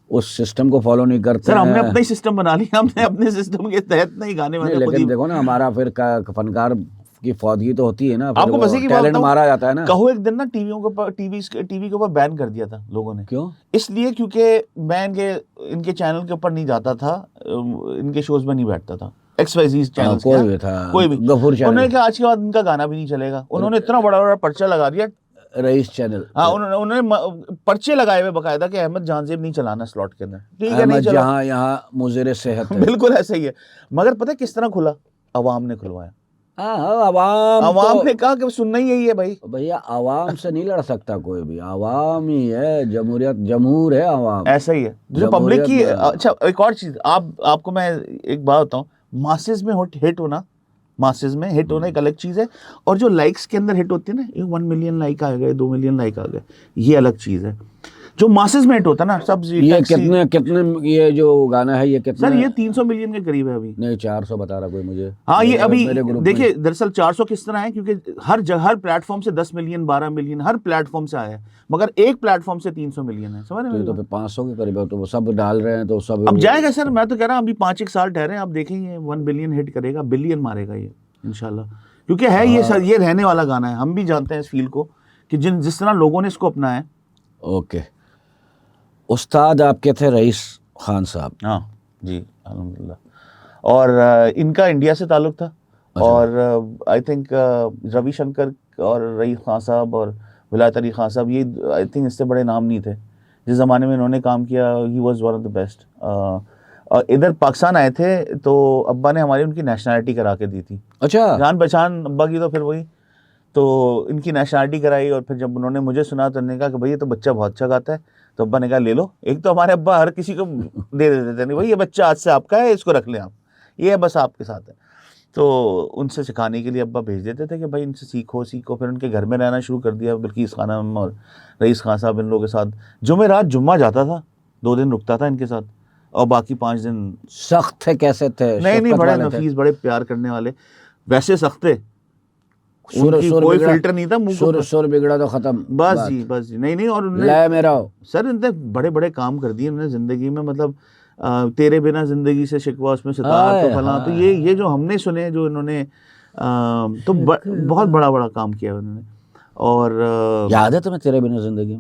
उस सिस्टम को फॉलो नहीं करते सर, हमने हैं। अपना ही सिस्टम बना लिया, हमने अपने सिस्टम के तहत नहीं गाने नहीं, वाने खुद ही। लेकिन देखो ना, हमारा फिर फनकार की फौदगी तो होती है ना, फिर आपको वो मजे की बात टैलेंट बताऊं, मारा जाता है ना। कहो एक दिन ना टीवी के ऊपर बैन कर दिया था लोगों ने। क्यों? इसलिए क्योंकि मैं इनके चैनल के ऊपर नहीं जाता था, इनके शोज में नहीं बैठता था, XYZ चैनल कोई भी था, कोई भी। गफूर चैनल, उन्होंने कहा आज के बाद इनका गाना भी नहीं चलेगा। उन्होंने इतना बड़ा बड़ा पर्चा लगा दिया। Rice channel. हाँ, उन्होंने पर्चे लगाए हुए बकायदा कि अहमद जहांजेब नहीं चलाना स्लॉट के अंदर। ठीक है, नहीं अहमद चला। जहाँ यहाँ मुज़िर सेहत है। बिल्कुल ऐसा ही है। मगर पता है किस तरह खुला? अवाम ने खुलवाया। हाँ, अवाम अवाम ने कहा कि सुनना ही यही है भाई। भैया, अवाम से नहीं लड़ सकता कोई भी, अवाम ही है, जमहूरियत, जमहूर है अवाम। ऐसा ही है जो पब्लिक की। जमहूरियत में अच्छा, एक और चीज आपको मैं एक बात बताऊं, मासेस में हिट होना, मासेस में हिट होना एक अलग चीज है, और जो लाइक्स के अंदर हिट होती है ना, 1 मिलियन लाइक आ गए, 2 मिलियन लाइक आ गए, ये अलग चीज है। जो मासेस में हिट होता है ना, सब ये कितने ये जो गाना है ये कितने? सर, ये 300 मिलियन के करीब है अभी। नहीं, 400 बता रहा कोई मुझे। हाँ, ये अभी मेरे ग्रुप देखिए, दरअसल 400 किस तरह है, क्योंकि हर प्लेटफॉर्म से 10 मिलियन 12 मिलियन हर प्लेटफॉर्म से आया है, मगर एक प्लेटफॉर्म से 300 मिलियन है। समझ रहे हैं? तो फिर 500 के करीब है, तो वो सब डाल रहे हैं तो सब अब जाएगा सर, मैं तो कह रहा हूँ अभी 5 एक साल ठहरे, आप देखेंगे 1 बिलियन हिट करेगा, बिलियन मारेगा ये इंशाल्लाह, क्योंकि है ये सर, ये रहने वाला गाना है। हम भी जानते हैं इस फील को कि जिस तरह लोगों ने इसको अपनाया है। ओके, उस्ताद आपके थे रईस खान साहब। हाँ जी, अल्हम्दुलिल्लाह। और इनका इंडिया से ताल्लुक था, और आई थिंक रविशंकर और रईस खान साहब और विलायत अली खान साहब, ये आई थिंक इससे बड़े नाम नहीं थे जिस ज़माने में इन्होंने काम किया। He was one of the best. और इधर पाकिस्तान आए थे तो अब्बा ने हमारी उनकी नेशनैलिटी करा के दी थी। अच्छा, जान पहचान अब्बा की, तो फिर वही, तो इनकी नेशनैलिटी कराई। और फिर जब उन्होंने मुझे सुना तो उन्होंने कहा कि भाई ये तो बच्चा बहुत अच्छा गाता है, तो अब्बा ने कहा ले लो। एक तो हमारे अब्बा हर किसी को दे देते थे, नहीं भाई ये बच्चा आज से आपका है, इसको रख लें आप, ये बस आपके साथ है। तो उनसे सिखाने के लिए अब्बा भेज देते थे कि भाई इनसे सीखो। फिर उनके घर में रहना शुरू कर दिया, बिल्किस खानम और रईस खान साहब, इन लोगों के साथ जुमेरात जुम्मा जाता था, 2 दिन रुकता था इनके साथ, और बाकी 5 दिन। सख्त थे? कैसे थे? नहीं, बड़े वाले थे? नफीस, बड़े प्यार करने वाले, वैसे सख्त थे, सुर कोई बिगड़ा, फिल्टर नहीं था मुंह को। सुर बिगड़ा तो खत्म, बस बात। जी, बस जी। नहीं, और लय मेरा हो। सर इनने बड़े बड़े काम कर दिए उन्होंने जिंदगी में, मतलब तेरे बिना जिंदगी से शिकवा, उसमें सितार तो फला, तो ये जो हमने सुने, जो इन्होंने तो बहुत बड़ा काम किया उन्होंने। और याद है तुम्हें तेरे बिना जिंदगी?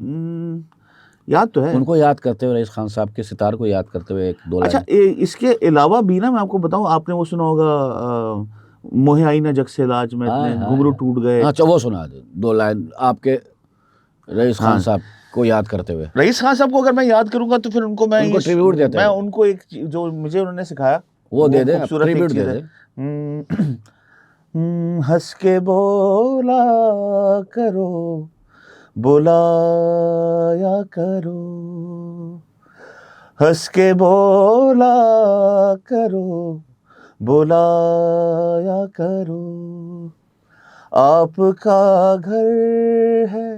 याद तो है। उनको याद करते हुए, रईस खान साहब के सितार को याद करते हुए 1-2 लाइन। अच्छा, इसके अलावा भी ना मैं आपको बताऊं, आपने वो सुना होगा, मोहे आई ना जग से लाज में इतने घुंघरू टूट गए। अच्छा, वो सुना दे 2 लाइन आपके रईस खान साहब को याद करते हुए। रईस खान साहब को अगर मैं याद करूंगा तो फिर उनको मैं ट्रिब्यूट देते मैं उनको एक जो मुझे उन्होंने सिखाया वो दे दे, खूबसूरत एक ट्रिब्यूट चीज दे है। दे। हंस के बोला करो, बुलाया करो, हंस के बोला करो, बुलाया करो, आपका घर है,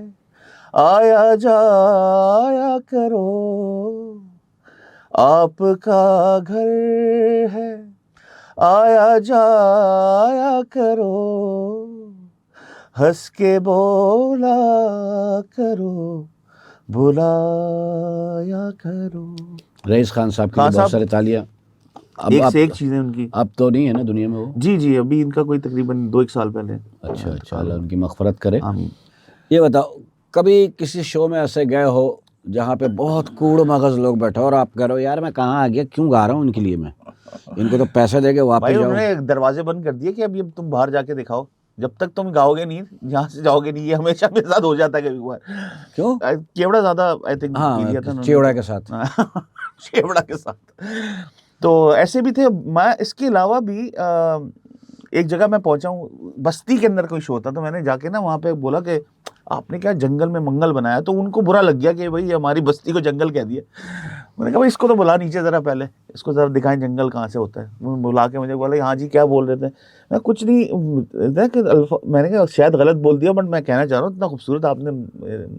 आया जाया करो, आपका घर है, आया जाया करो, हंस के बोला करो, बुलाया करो। रईस खान साहब की खान तो बहुत साहब, सारी तालियां। एक से एक चीजें उनकी। अब तो नहीं है ना दुनिया में वो। जी जी, अभी इनका कोई तकरीबन 2-1 साल पहले। अच्छा अच्छा, अल्लाह उनकी मग़फ़िरत करे। आमीन। ये बताओ, कभी किसी शो में ऐसे गए हो जहाँ पे बहुत कूड़ मगज लोग बैठे हो और आप कह रहे हो यार मैं कहाँ आ गया, क्यों गा रहा हूँ इनके लिए, मैं इनको तो पैसे देके वापस भाई जाऊँ। उन्होंने दरवाजे बंद कर दिए कि अभी अब तुम बाहर जाके दिखाओ, जब तक तुम गाओगे नहीं, यहाँ से जाओगे नहीं। ये हमेशा मेरे साथ हो जाता है कभी कभार। क्यों? केवड़ा ज्यादा आई थिंक पी लिया था हाँ, उन्होंने चिवड़ा तो। के साथ। केवड़ा के साथ। तो ऐसे भी थे। मैं इसके अलावा भी एक जगह मैं पहुंचा हूँ, बस्ती के अंदर कोई शो था, तो मैंने जाके ना वहाँ पे बोला कि आपने क्या जंगल में मंगल बनाया, तो उनको बुरा लग गया कि भाई हमारी बस्ती को जंगल कह दिया। मैंने कहा भाई इसको तो बुला नीचे ज़रा, पहले इसको ज़रा दिखाएं जंगल कहाँ से होता है। उन्होंने बुला के मुझे बोला हाँ जी क्या बोल रहे थे। मैं कुछ नहीं, मैंने कहा शायद गलत बोल दिया, बट मैं कहना चाह रहा हूँ इतना खूबसूरत आपने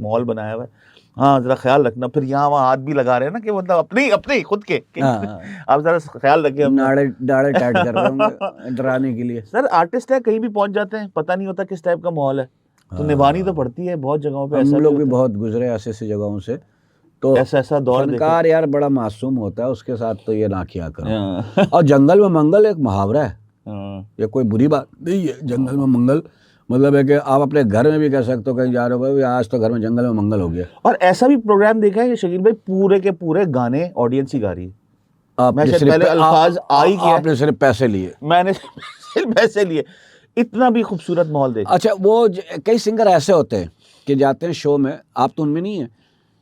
माहौल बनाया हुआ है, हाँ ज़रा ख्याल रखना। फिर यहाँ वहाँ हाथ भी लगा रहे हैं ना कि मतलब अपने अपने खुद के हाँ, आप ज़रा ख्याल रखिए अपना। नाड़े नाड़े टाइट कर रहे होंगे डराने के लिए। सर आर्टिस्ट है, कहीं भी पहुंच जाते हैं, पता नहीं होता किस टाइप का माहौल है, तो निभानी तो पड़ती है। बहुत जगहों पे हम ऐसा भी लोग भी होता बहुत गुजरे ऐसे ऐसी जगहों से। तो है, ऐसा दौर देखा। फनकार यार बड़ा मासूम होता है, उसके साथ तो ये ना किया करो। हाँ। और जंगल में मंगल एक मुहावरा है, हाँ। ये कोई बुरी बात नहीं है। जंगल में मंगल मतलब है कि आप अपने घर में भी कह सकते हो, कहीं जा रहे हो भाई आज तो घर में जंगल में मंगल हो गया। और ऐसा भी प्रोग्राम देखा है कि शकील भाई पूरे के पूरे गाने ऑडियंस ही गा रही है। मैं आपने शायद सिर्फ पहले अल्फाज आ ही किया, आपने सिर्फ पैसे लिए। मैंने सिर्फ ऐसे लिए, इतना भी खूबसूरत माहौल देख। अच्छा, वो कई सिंगर ऐसे होते हैं कि जाते हैं शो में, आप तो उनमें नहीं है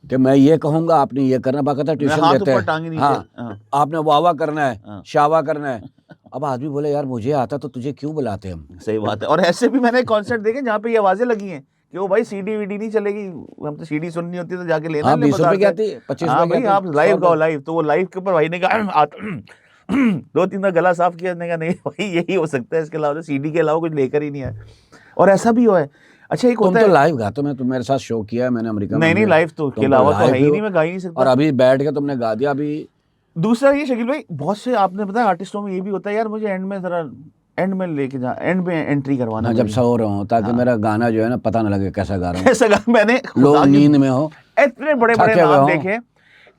कि मैं ये कहूंगा आपने ये करना, बाकायदा ट्यूशन हाथ देते ऊपर हैं। टांगे नीचे। हाँ, हाँ। आपने वाह वाह करना है, हाँ। शावा करना है। अब आदमी बोले यार मुझे आता तो तुझे क्यों बुलाते हम। सही बात है। और ऐसे भी मैंने कॉन्सर्ट देखे जहाँ पे ये आवाजें लगी हैं कि वो भाई सीडी वीडी नहीं चलेगी, हम तो सीडी सुननी होती है तो जाके लेना हाँ, ले 20 रुपए बाजार की से। आती है, 25 हाँ रुपए की भाई आती है, आप लाइव 100 गाओ रुपए। लाइव, तो वो लाइव के ऊपर भाई ने कहा 2-3 बार गला साफ किया, ने कहा नहीं भाई यही हो सकता है, इसके अलावा सीडी के अलावा कुछ लेकर ही नहीं आए। और ऐसा भी हुआ है। अच्छा एक तुम होता तो है, लाइव गाते हो, मैं तुम मेरे साथ शो किया है मैंने अमेरिका में। नहीं लाइव तो के अलावा तो है ही नहीं, मैं गा ही नहीं और सकता। अभी बैठ के तुमने गा दिया अभी। दूसरा ये शकील भाई, बहुत से आपने बताया आर्टिस्टों में ये भी होता है यार, मुझे एंड में जरा एंड में लेके जा, एंड में एंट्री करवाना हाँ, जब मेरी। सो रहा हूँ ताकि मेरा गाना जो है ना पता ना लगे कैसा गा रहा हूँ। ऐसा गाना मैंने लोग खुदा की- नींद में हो, इतने बड़े बड़े थके हुए नाम हों। देखे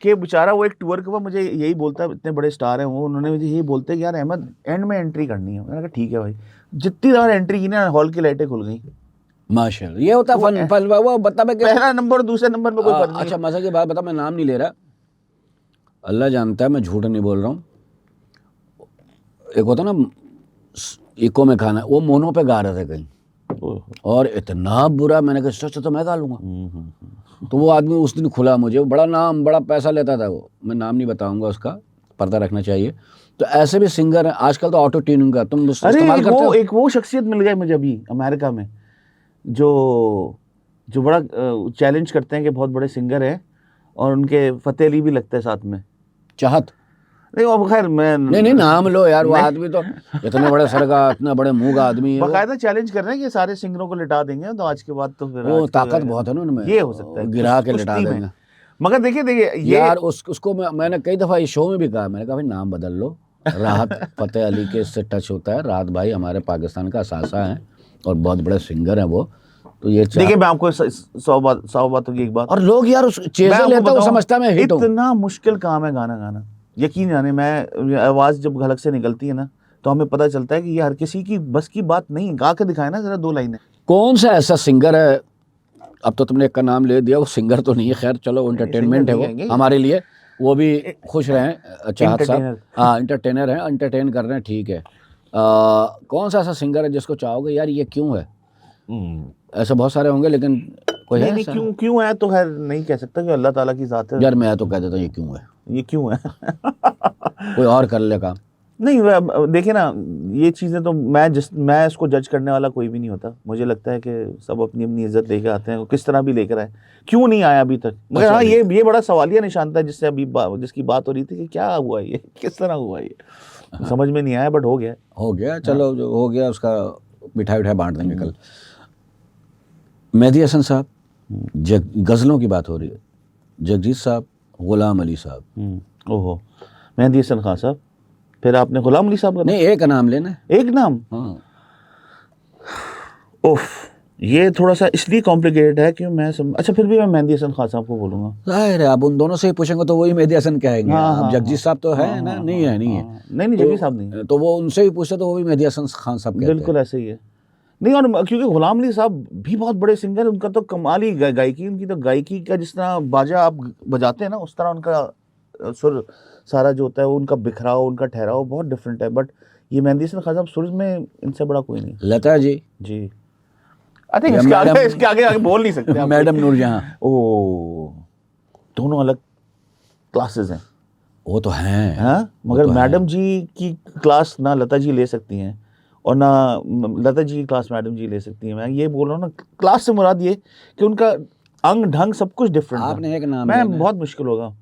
कि बेचारा वो एक टूर के ऊपर मुझे यही बोलता है, इतने बड़े स्टार हैं वो, उन्होंने मुझे यही बोलते हैं कि यार अहमद एंड में एंट्री करनी है। मैंने कहा ठीक है भाई। जितनी बार एंट्री की ना हॉल की लाइटें खुल गई। माशाल्लाह, ये होता वो फन फन वो बता मैं पहला नंबर दूसरे नंबर में कोई फर्क नहीं अच्छा मजा की बात बता, मैं नाम नहीं ले रहा, अल्लाह जानता है मैं झूठ नहीं बोल रहा हूँ। एक होता ना इको में खाना, वो मोनो पे गा रहे थे कहीं, है। और इतना बुरा, मैंने कहा सोचा तो मैं गा लूंगा। तो वो आदमी उस दिन खुला मुझे, वो बड़ा नाम बड़ा पैसा लेता था, वो मैं नाम नहीं बताऊंगा, उसका पर्दा रखना चाहिए। तो ऐसे भी सिंगर हैं आजकल, तो ऑटो ट्यूनिंग का तुम अरे इस्तेमाल करते हो? एक वो शख्सियत मिल गई मुझे अभी अमेरिका में, जो बड़ा चैलेंज करते हैं कि बहुत बड़े सिंगर हैं, और उनके फतेह अली भी लगता है साथ में। चाहत नहीं अब खैर मैं नहीं नाम लो यार, वो नहीं। आदमी तो इतने बड़े सर का, इतना बड़े मुंह का आदमी है वो। बाकायदा चैलेंज कर रहे हैं कि सारे सिंगरों को लिटा देंगे, तो आज के बाद तो फिर वो आज ताकत बहुत है ना उनमें, ये हो सकता है गिरा के लिटा कुश्ती में। देंगे। मगर देखिए ये यार उसको मैंने कई दफ़ा इस शो में भी कहा, मैंने कहा भाई नाम बदल लो। राहत फतेह अली के इससे टच होता है, राहत भाई हमारे पाकिस्तान का असासा है और बहुत बड़े सिंगर हैं वो, तो ये देखिए मैं आपको 100 बातों की एक बात, और लोग यार उस चीजें लेते हैं, वो समझता मैं हिट हूं। इतना मुश्किल काम है गाना गाना, यकीन जाने। मैं आवाज जब गलत से निकलती है ना, तो हमें पता चलता है कि ये हर किसी की बस की बात नहीं, गा के दिखाए ना जरा 2 लाइनें। कौन सा ऐसा सिंगर है, अब तो तुमने एक का नाम ले दिया, वो सिंगर तो नहीं है, खैर चलो एंटरटेनमेंट है वो हमारे लिए, वो भी खुश रहें चाहत साहब। हाँ, एंटरटेनर हैं, एंटरटेन कर रहे हैं, ठीक है। कौन सा ऐसा सिंगर है जिसको चाहोगे यार ये क्यों है? ऐसे बहुत सारे होंगे, लेकिन कोई है नहीं क्यों है तो खैर नहीं कह सकता कि अल्लाह ताला की ज़ात है। यार मैं तो कह देता हूँ ये क्यों है, ये क्यों है। कोई और कर ले काम। नहीं देखिए ना, ये चीज़ें तो मैं इसको जज करने वाला कोई भी नहीं होता। मुझे लगता है कि सब अपनी अपनी इज्जत लेके आते हैं, किस तरह भी लेकर आए, क्यों नहीं आया अभी तक। मगर हाँ ये बड़ा सवालिया निशान था जिससे अभी जिसकी बात हो रही थी कि क्या हुआ ये, किस तरह हुआ ये, समझ में नहीं आया, बट हो गया। चलो जो हो गया उसका मिठाई बांट देंगे कल। मेहदी हसन साहब, गज़लों की बात हो रही है, जगजीत साहब, गुलाम अली साहब, ओहो, मेहंदी हसन खान साहब, फिर आपने गुलाम अली साहब का नहीं, एक नाम लेना। एक नाम। हाँ, ओफ, ये थोड़ा सा इसलिए कॉम्प्लिकेटेड है कि अच्छा फिर भी मैं मेहंदी हसन खान साहब को बोलूंगा। जाहिर है आप उन दोनों से ही पूछेंगे तो वही मेहदी हसन कहेंगे। हाँ आप हाँ जगजीत साहब तो है ना? नहीं है, नहीं है। नहीं जगजीत साहब नहीं, तो वो उनसे ही पूछते तो वो भी मेहदी हसन खान साहब कहते हैं। बिल्कुल ऐसे ही है। नहीं, और क्योंकि गुलाम अली साहब भी बहुत बड़े सिंगर, उनका तो कमाल ही गायकी, उनकी तो गायकी का जिस तरह बाजा आप बजाते हैं ना, उस तरह उनका सुर सारा जो होता है वो उनका बिखराव, उनका ठहराव बहुत डिफरेंट है। बट ये मेहंदी हसन खान साहब सुर में इनसे बड़ा कोई नहीं। लता जी जी, आई थिंक इसके आगे बोल नहीं सकते आप। मैडम नूरजहां, ओ, दोनों अलग क्लासेस हैं। वो तो हैं। हाँ, मगर मैडम जी की क्लास ना लता जी ले सकती हैं और ना लता जी की क्लास मैडम जी ले सकती हैं। मैं ये बोल रहा हूँ ना, क्लास से मुराद ये कि उनका अंग ढंग सब कुछ डिफरेंट था। आपने एक नाम मैं लेना है। बहुत मुश्किल होगा,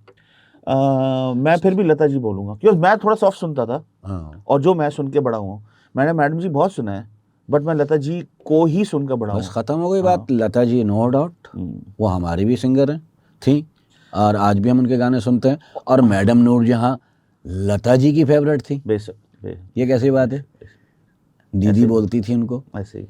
मैं फिर भी लता जी बोलूँगा क्योंकि मैं थोड़ा सॉफ्ट सुनता था हाँ, और जो मैं सुन के बड़ा हूँ, मैंने मैडम जी बहुत सुना है, बट मैं लता जी को ही सुन कर बड़ा हूँ। बस खत्म हो गई बात। लता जी नो डाउट वो हमारी भी सिंगर हैं थी, और आज भी हम उनके गाने सुनते हैं। और मैडम नूरजहां लता जी की फेवरेट थी। बेशक, ये कैसी बात है? दीदी बोलती थी उनको। ऐसे ही।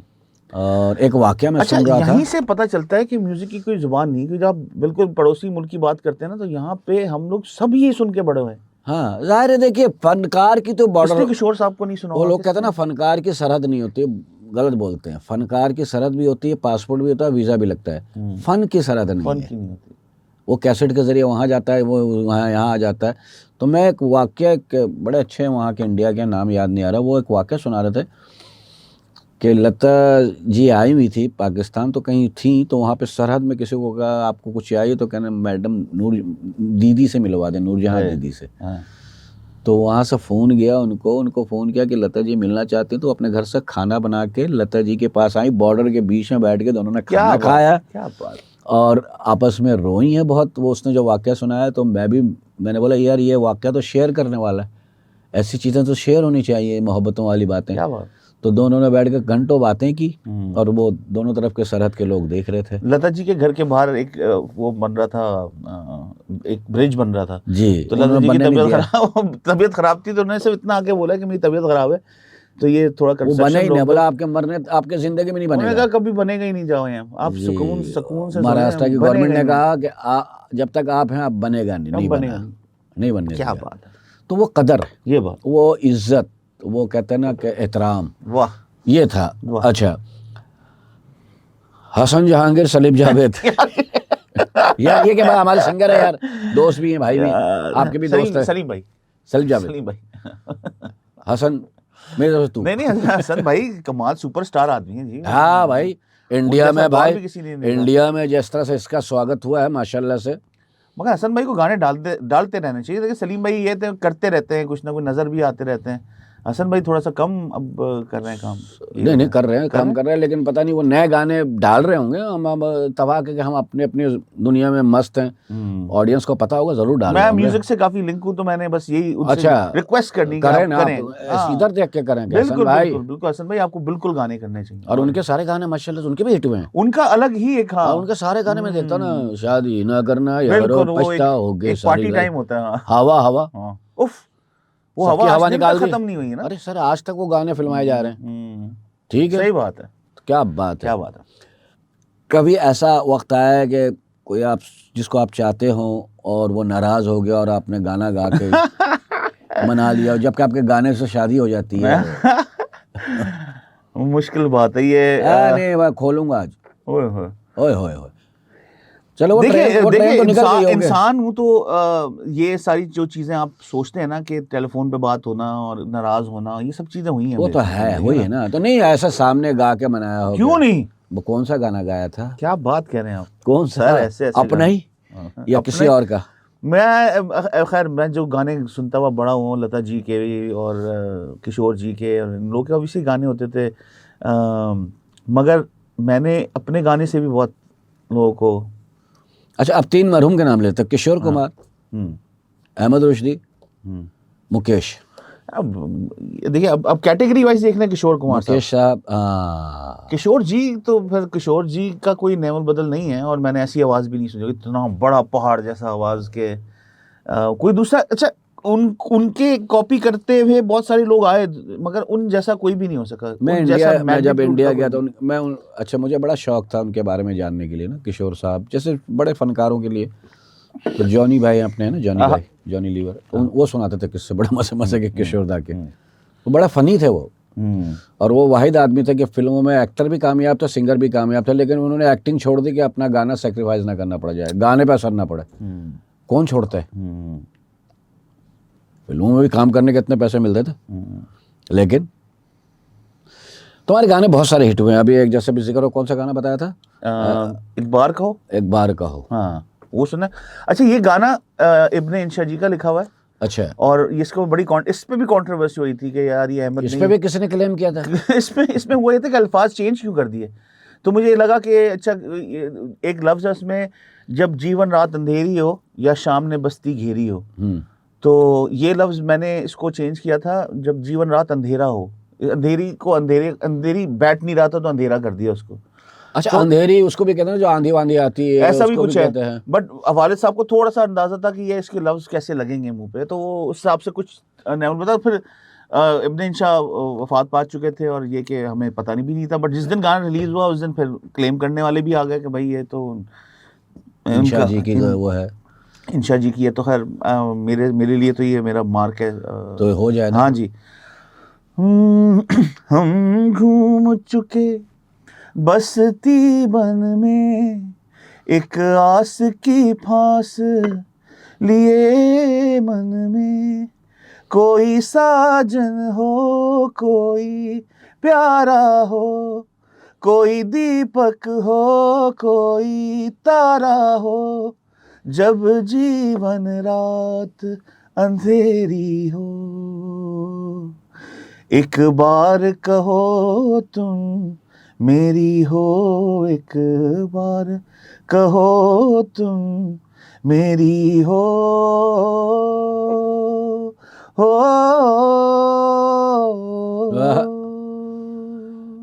और एक वाकया मैं अच्छा, सुन रहा था। यहीं से पता चलता है कि म्यूजिक की कोई जुबान नहीं, क्योंकि जब आप बिल्कुल पड़ोसी मुल्क की बात करते हैं ना, तो यहाँ पे हम लोग सब ये सुन के बड़े हुए हैं। हाँ, जाहिर है। देखिए, फनकार की तो बॉर्डर, इसलिए किशोर साहब को नहीं सुना वो होगा लोग कहते हैं ना फनकार की सरहद नहीं होती, गलत बोलते हैं। फनकार की सरहद भी होती है, पासपोर्ट भी होता है, वीज़ा भी लगता है। फन की सरहद नहीं फन है। की नहीं होती। वो कैसेट के ज़रिए वहाँ जाता है, वो वहाँ यहाँ आ जाता है। तो मैं एक वाकया, एक बड़े अच्छे वहाँ के इंडिया के नाम याद नहीं आ रहा, वो एक वाकया सुना रहे थे कि लता जी आई हुई थी पाकिस्तान, तो कहीं थी, तो वहाँ पे सरहद में किसी को कहा आपको कुछ चाहिए, तो कहना मैडम नूर दीदी से मिलवा दें, नूरजहां दीदी से। हाँ। तो वहाँ से फ़ोन गया उनको फ़ोन किया कि लता जी मिलना चाहती हैं, तो अपने घर से खाना बना के लता जी के पास आई, बॉर्डर के बीच में बैठ के दोनों ने खाना खाया। क्या बात। और आपस में रोई है बहुत। वो उसने जो वाकया सुनाया, तो मैंने बोला यार ये वाकया तो शेयर करने वाला है, ऐसी चीज़ें तो शेयर होनी चाहिए, मोहब्बतों वाली बातें। क्या बात। तो दोनों ने बैठ के घंटों बातें की, और वो दोनों तरफ के सरहद के लोग देख रहे थे। लता जी के घर के बाहर एक वो बन रहा था, एक ब्रिज बन रहा था जी, तो लता जी की तबीयत खराब थी, तो उन्होंने सिर्फ इतना आके बोला कि मेरी तबीयत खराब है, तो ये थोड़ा वो बने ही नहीं। बोला आपके मरने, आपके जिंदगी में नहीं उन्होंने बनेगा। कहा कभी बनेगा ही नहीं, जाओ यहाँ आप सुकून से महाराष्ट्र की गवर्नमेंट ने कहा कि जब तक आप हैं आप बनेगा नहीं बनेगा बना, नहीं बनने क्या दिया। बात है। तो वो कदर, ये बात, वो इज्जत, वो कहते हैं ना कि एहतराम, वाह। ये था। अच्छा, हसन जहांगीर, सलीम जावेद यार ये क्या बात, हमारे सिंगर है यार, दोस्त भी हैं, भाई भी, आपके भी दोस्त है। सलीम भाई, सलीम जावेद, सलीम भाई। हसन मेरे दोस्त तू। नहीं हसन भाई कमाल सुपरस्टार आदमी है जी। हाँ भाई, इंडिया में भाई, इंडिया इंडिया में जिस तरह से इसका स्वागत हुआ है माशाल्लाह से। मगर हसन भाई को गाने डालते रहने चाहिए। देखिए सलीम भाई ये तो करते रहते हैं, कुछ ना कुछ नजर भी आते रहते हैं। हसन भाई थोड़ा सा कम अब कर रहे हैं काम। नहीं कर रहे हैं, काम कर रहे हैं, लेकिन पता नहीं वो नए गाने डाल रहे होंगे। हम तबाह के हम अपने अपनी दुनिया में मस्त हैं, ऑडियंस को पता होगा, जरूर डाल रहे मैं होंगे। म्यूजिक से काफी लिंक हूँ, तो मैंने बस यही अच्छा रिक्वेस्ट करनी करें ना, इधर देख के करें। बिल्कुल बिल्कुल हसन भाई, आपको बिल्कुल गाने करने चाहिए। और उनके सारे गाने माशाल्लाह उनके भी हिट हुए हैं। उनका अलग ही एक, हाँ उनके सारे गाने में देखता हूँ ना, शादी ना करना यारो, बिल्कुल, पछताओगे, पार्टी टाइम होता है। हवा हवा, उफ, वो हवा निकाल दी, खत्म नहीं हुई है ना। अरे सर आज तक वो गाने फिल्माए जा रहे हैं। ठीक है, सही बात है। क्या बात है, क्या बात है। कभी ऐसा वक्त आया है कि कोई आप जिसको आप चाहते हो और वो नाराज हो गया और आपने गाना गा के मना लिया, जबकि आपके गाने से शादी हो जाती है? मुश्किल बात है ये। नहीं मैं खोलूंगा आज। ओए होए, ओए होए होए। चलो वो देखिए ट्रेन तो निकल गई होगी। इंसान हूँ तो ये सारी जो चीजें आप सोचते हैं ना कि टेलीफोन पे बात होना और नाराज होना, ये सब चीजें हुई हैं। वो तो है, वही है ना। तो नहीं ऐसा सामने गा के मनाया हो? क्यों नहीं? वो कौन सा गाना गाया था? क्या बात कह रहे हैं आप? कौन सा? ऐसे अपना ही या किसी और का? मैं खैर मैं जो गाने सुनता हुआ बड़ा हूँ, लता जी के और किशोर जी के, और इन लोगों के ऑब्वियसली गाने होते थे, मगर मैंने अपने गाने से भी बहुत लोगों को। अच्छा, अब 3 मरहूम के नाम लेते, किशोर कुमार, अहमद रुश्दी, मुकेश। अब देखिए, अब कैटेगरी वाइज देखना, किशोर कुमार मुकेश साहब, किशोर जी, तो फिर किशोर जी का कोई नेवल बदल नहीं है। और मैंने ऐसी आवाज़ भी नहीं सुनी, इतना बड़ा पहाड़ जैसा आवाज़ के कोई दूसरा अच्छा उनके कॉपी करते हुए बहुत सारे लोग आए, मगर उन जैसा कोई भी नहीं हो सका। मैं जब इंडिया गया तो अच्छा मुझे बड़ा शौक था उनके बारे में जानने के लिए ना, किशोर साहब जैसे बड़े फनकारों के लिए। तो जॉनी भाई अपने हैं ना, जॉनी भाई, जॉनी लीवर, वो सुनाते थे किससे बड़ा मजे मजे के किशोर दा के। वो बड़ा फनी थे वो, और वो वाहिद आदमी थे कि फिल्मों में एक्टर भी कामयाब था, सिंगर भी कामयाब था, लेकिन उन्होंने एक्टिंग छोड़ दी कि अपना गाना सेक्रीफाइस ना करना पड़ जाए, गाने पे असर ना पड़े। कौन छोड़ता है? फिल्मों में भी काम करने के इतने पैसे मिलते थे। लेकिन तुम्हारे गाने बहुत सारे हिट हुए हैं। अभी एक जैसे भी जिक्र हो, कौन सा गाना बताया था? एक बार कहो। एक बार कहो, हाँ वो सुना। अच्छा ये गाना इब्ने इंशा जी का लिखा हुआ है। अच्छा। और इसको बड़ी इस पे भी कंट्रोवर्सी हुई थी कि यार ये अहमद इस पे भी किसी ने क्लेम किया था। इसमें हुआ ये था कि अल्फाज चेंज क्यों कर दिए। तो मुझे लगा कि अच्छा एक लफ्ज है उसमें, जब जीवन रात अंधेरी हो या शाम ने बस्ती घेरी हो, तो ये लफ्ज मैंने इसको चेंज किया था, जब जीवन रात अंधेरा हो। अंधेरी को अंधेरी बैठ नहीं रहा था तो अंधेरा कर दिया उसको। अच्छा, तो अंधेरी उसको भी कहते हैं जो आंधी वांधी आती है, ऐसा भी कुछ है। बट वालिद साहब को थोड़ा सा अंदाजा था कि ये इसके लफ्ज कैसे लगेंगे मुंह पे, तो वो उस हिसाब से कुछ नहीं बता। फिर इब्ने इंशा वफात पा चुके थे और ये कि हमें पता नहीं भी नहीं था। बट जिस दिन गाना रिलीज हुआ उस दिन फिर क्लेम करने वाले भी आ गए कि भाई ये तो इंशा जी की वो है, इंशा जी की है। तो खैर मेरे लिए तो ये मेरा मार्क है, तो हो जाए ना। हाँ जी। हम घूम चुके बसती बन में, एक आस की फांस लिए मन में, कोई साजन हो कोई प्यारा हो, कोई दीपक हो कोई तारा हो, जब जीवन रात अंधेरी हो, एक बार कहो तुम मेरी हो, एक बार कहो तुम मेरी हो।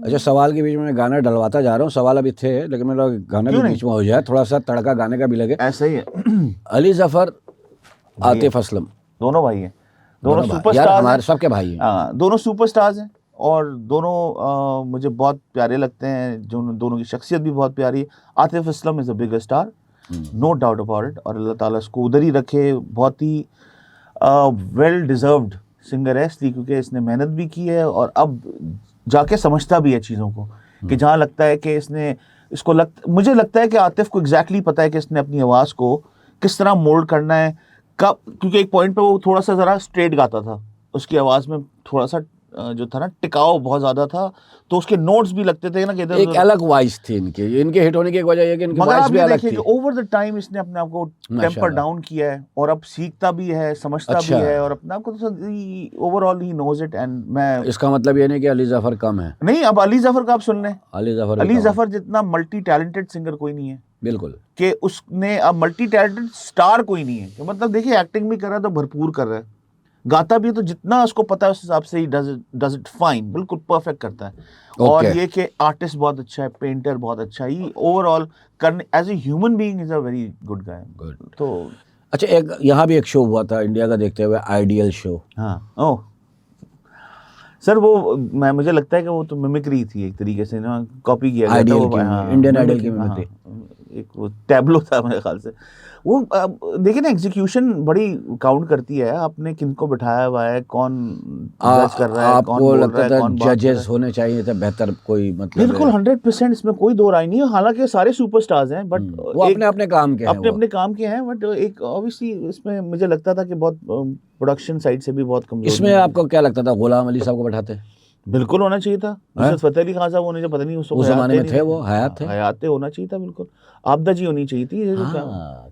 अच्छा, सवाल के बीच में मैं गाना डलवाता जा रहा हूँ। सवाल अभी थे लेकिन मेरा गाना भी बीच में हो जाए, थोड़ा सा तड़का गाने का भी लगे। ऐसा ही है। अली जफर, आतिफ असलम, दोनों भाई हैं, दोनों सुपरस्टार, हमारे सबके भाई हैं। हाँ दोनों सुपरस्टार्स हैं और दोनों मुझे बहुत प्यारे लगते हैं। जो दोनों की शख्सियत भी बहुत प्यारी है। Atif Aslam is a bigger star, no doubt about it, और अल्लाह ताला उसको उधर ही रखे। बहुत ही वेल डिजर्व्ड सिंगर है, इसलिए क्योंकि इसने मेहनत भी की है और अब जाके समझता भी है चीज़ों को, कि जहाँ लगता है कि मुझे लगता है कि आतिफ को एग्जैक्टली पता है कि इसने अपनी आवाज़ को किस तरह मोल्ड करना है, कब, क्योंकि एक पॉइंट पे वो थोड़ा सा ज़रा स्ट्रेट गाता था, उसकी आवाज़ में थोड़ा सा जो था ना टिकाव बहुत ज़्यादा था, तो उसके नोट्स भी लगते थे ना कि एक अलग वॉइस थी इनके हिट होने की एक वजह ये कि इनकी वॉइस भी अलग थी। ओवर द टाइम इसने अपने आप को टेम्पर डाउन किया है और अब सीखता भी है, समझता भी है, और अपने आप को ओवरऑल ही नोज इट। एंड मैं, इसका मतलब ये नहीं कि अली जफर कम है, नहीं। अब अली जफर का आप सुन लें, अली जफर जितना मल्टी टैलेंटेड सिंगर कोई नहीं है, बिल्कुल, कि उसने अब मल्टी टैलेंटेड स्टार कोई नहीं है। मतलब देखिए, एक्टिंग भी कर रहा है तो भरपूर कर रहा है, गाता भी है तो जितना उसको पता है उस हिसाब से ही डज इट फाइन, बिल्कुल परफेक्ट करता है। और ये कि आर्टिस्ट बहुत अच्छा है, पेंटर बहुत अच्छा है, ओवरऑल करने as a human being is a very good guy. तो अच्छा, एक यहाँ भी एक शो हुआ था इंडिया का देखते हुए, आइडियल शो। हाँ, ओह सर, वो मुझे लगता है कि वो तो मिमिक्री थी एक तरीके से ना, कॉपी किया गया था इंडियन आइडल की मिमिक्री। एक वो टैब्लो था मेरे ख्याल से। वो देखिए ना, एग्जीक्यूशन बड़ी काउंट करती है, आपने किनको बिठाया हुआ है, कौन जज कर रहा है, कौन बोल रहा है, कौन जजेस होने चाहिए थे बेहतर, कोई मतलब बिल्कुल 100% इसमें कोई दो राय नहीं है। हालांकि सारे सुपरस्टार्स हैं, बट वो अपने अपने काम के हैं, बट एक ऑब्वियसली इसमें मुझे लगता था कि बहुत प्रोडक्शन साइड से भी बहुत कमजोर। इसमें आपको क्या लगता था, गुलाम अली साहब को बैठाते? बिल्कुल होना चाहिए था। नुसरत फतेह अली खान साहब होने से, पता नहीं उस जमाने में थे, वो हयात थे, हयात होना चाहिए था बिल्कुल। आपदा जी होनी चाहिए थी।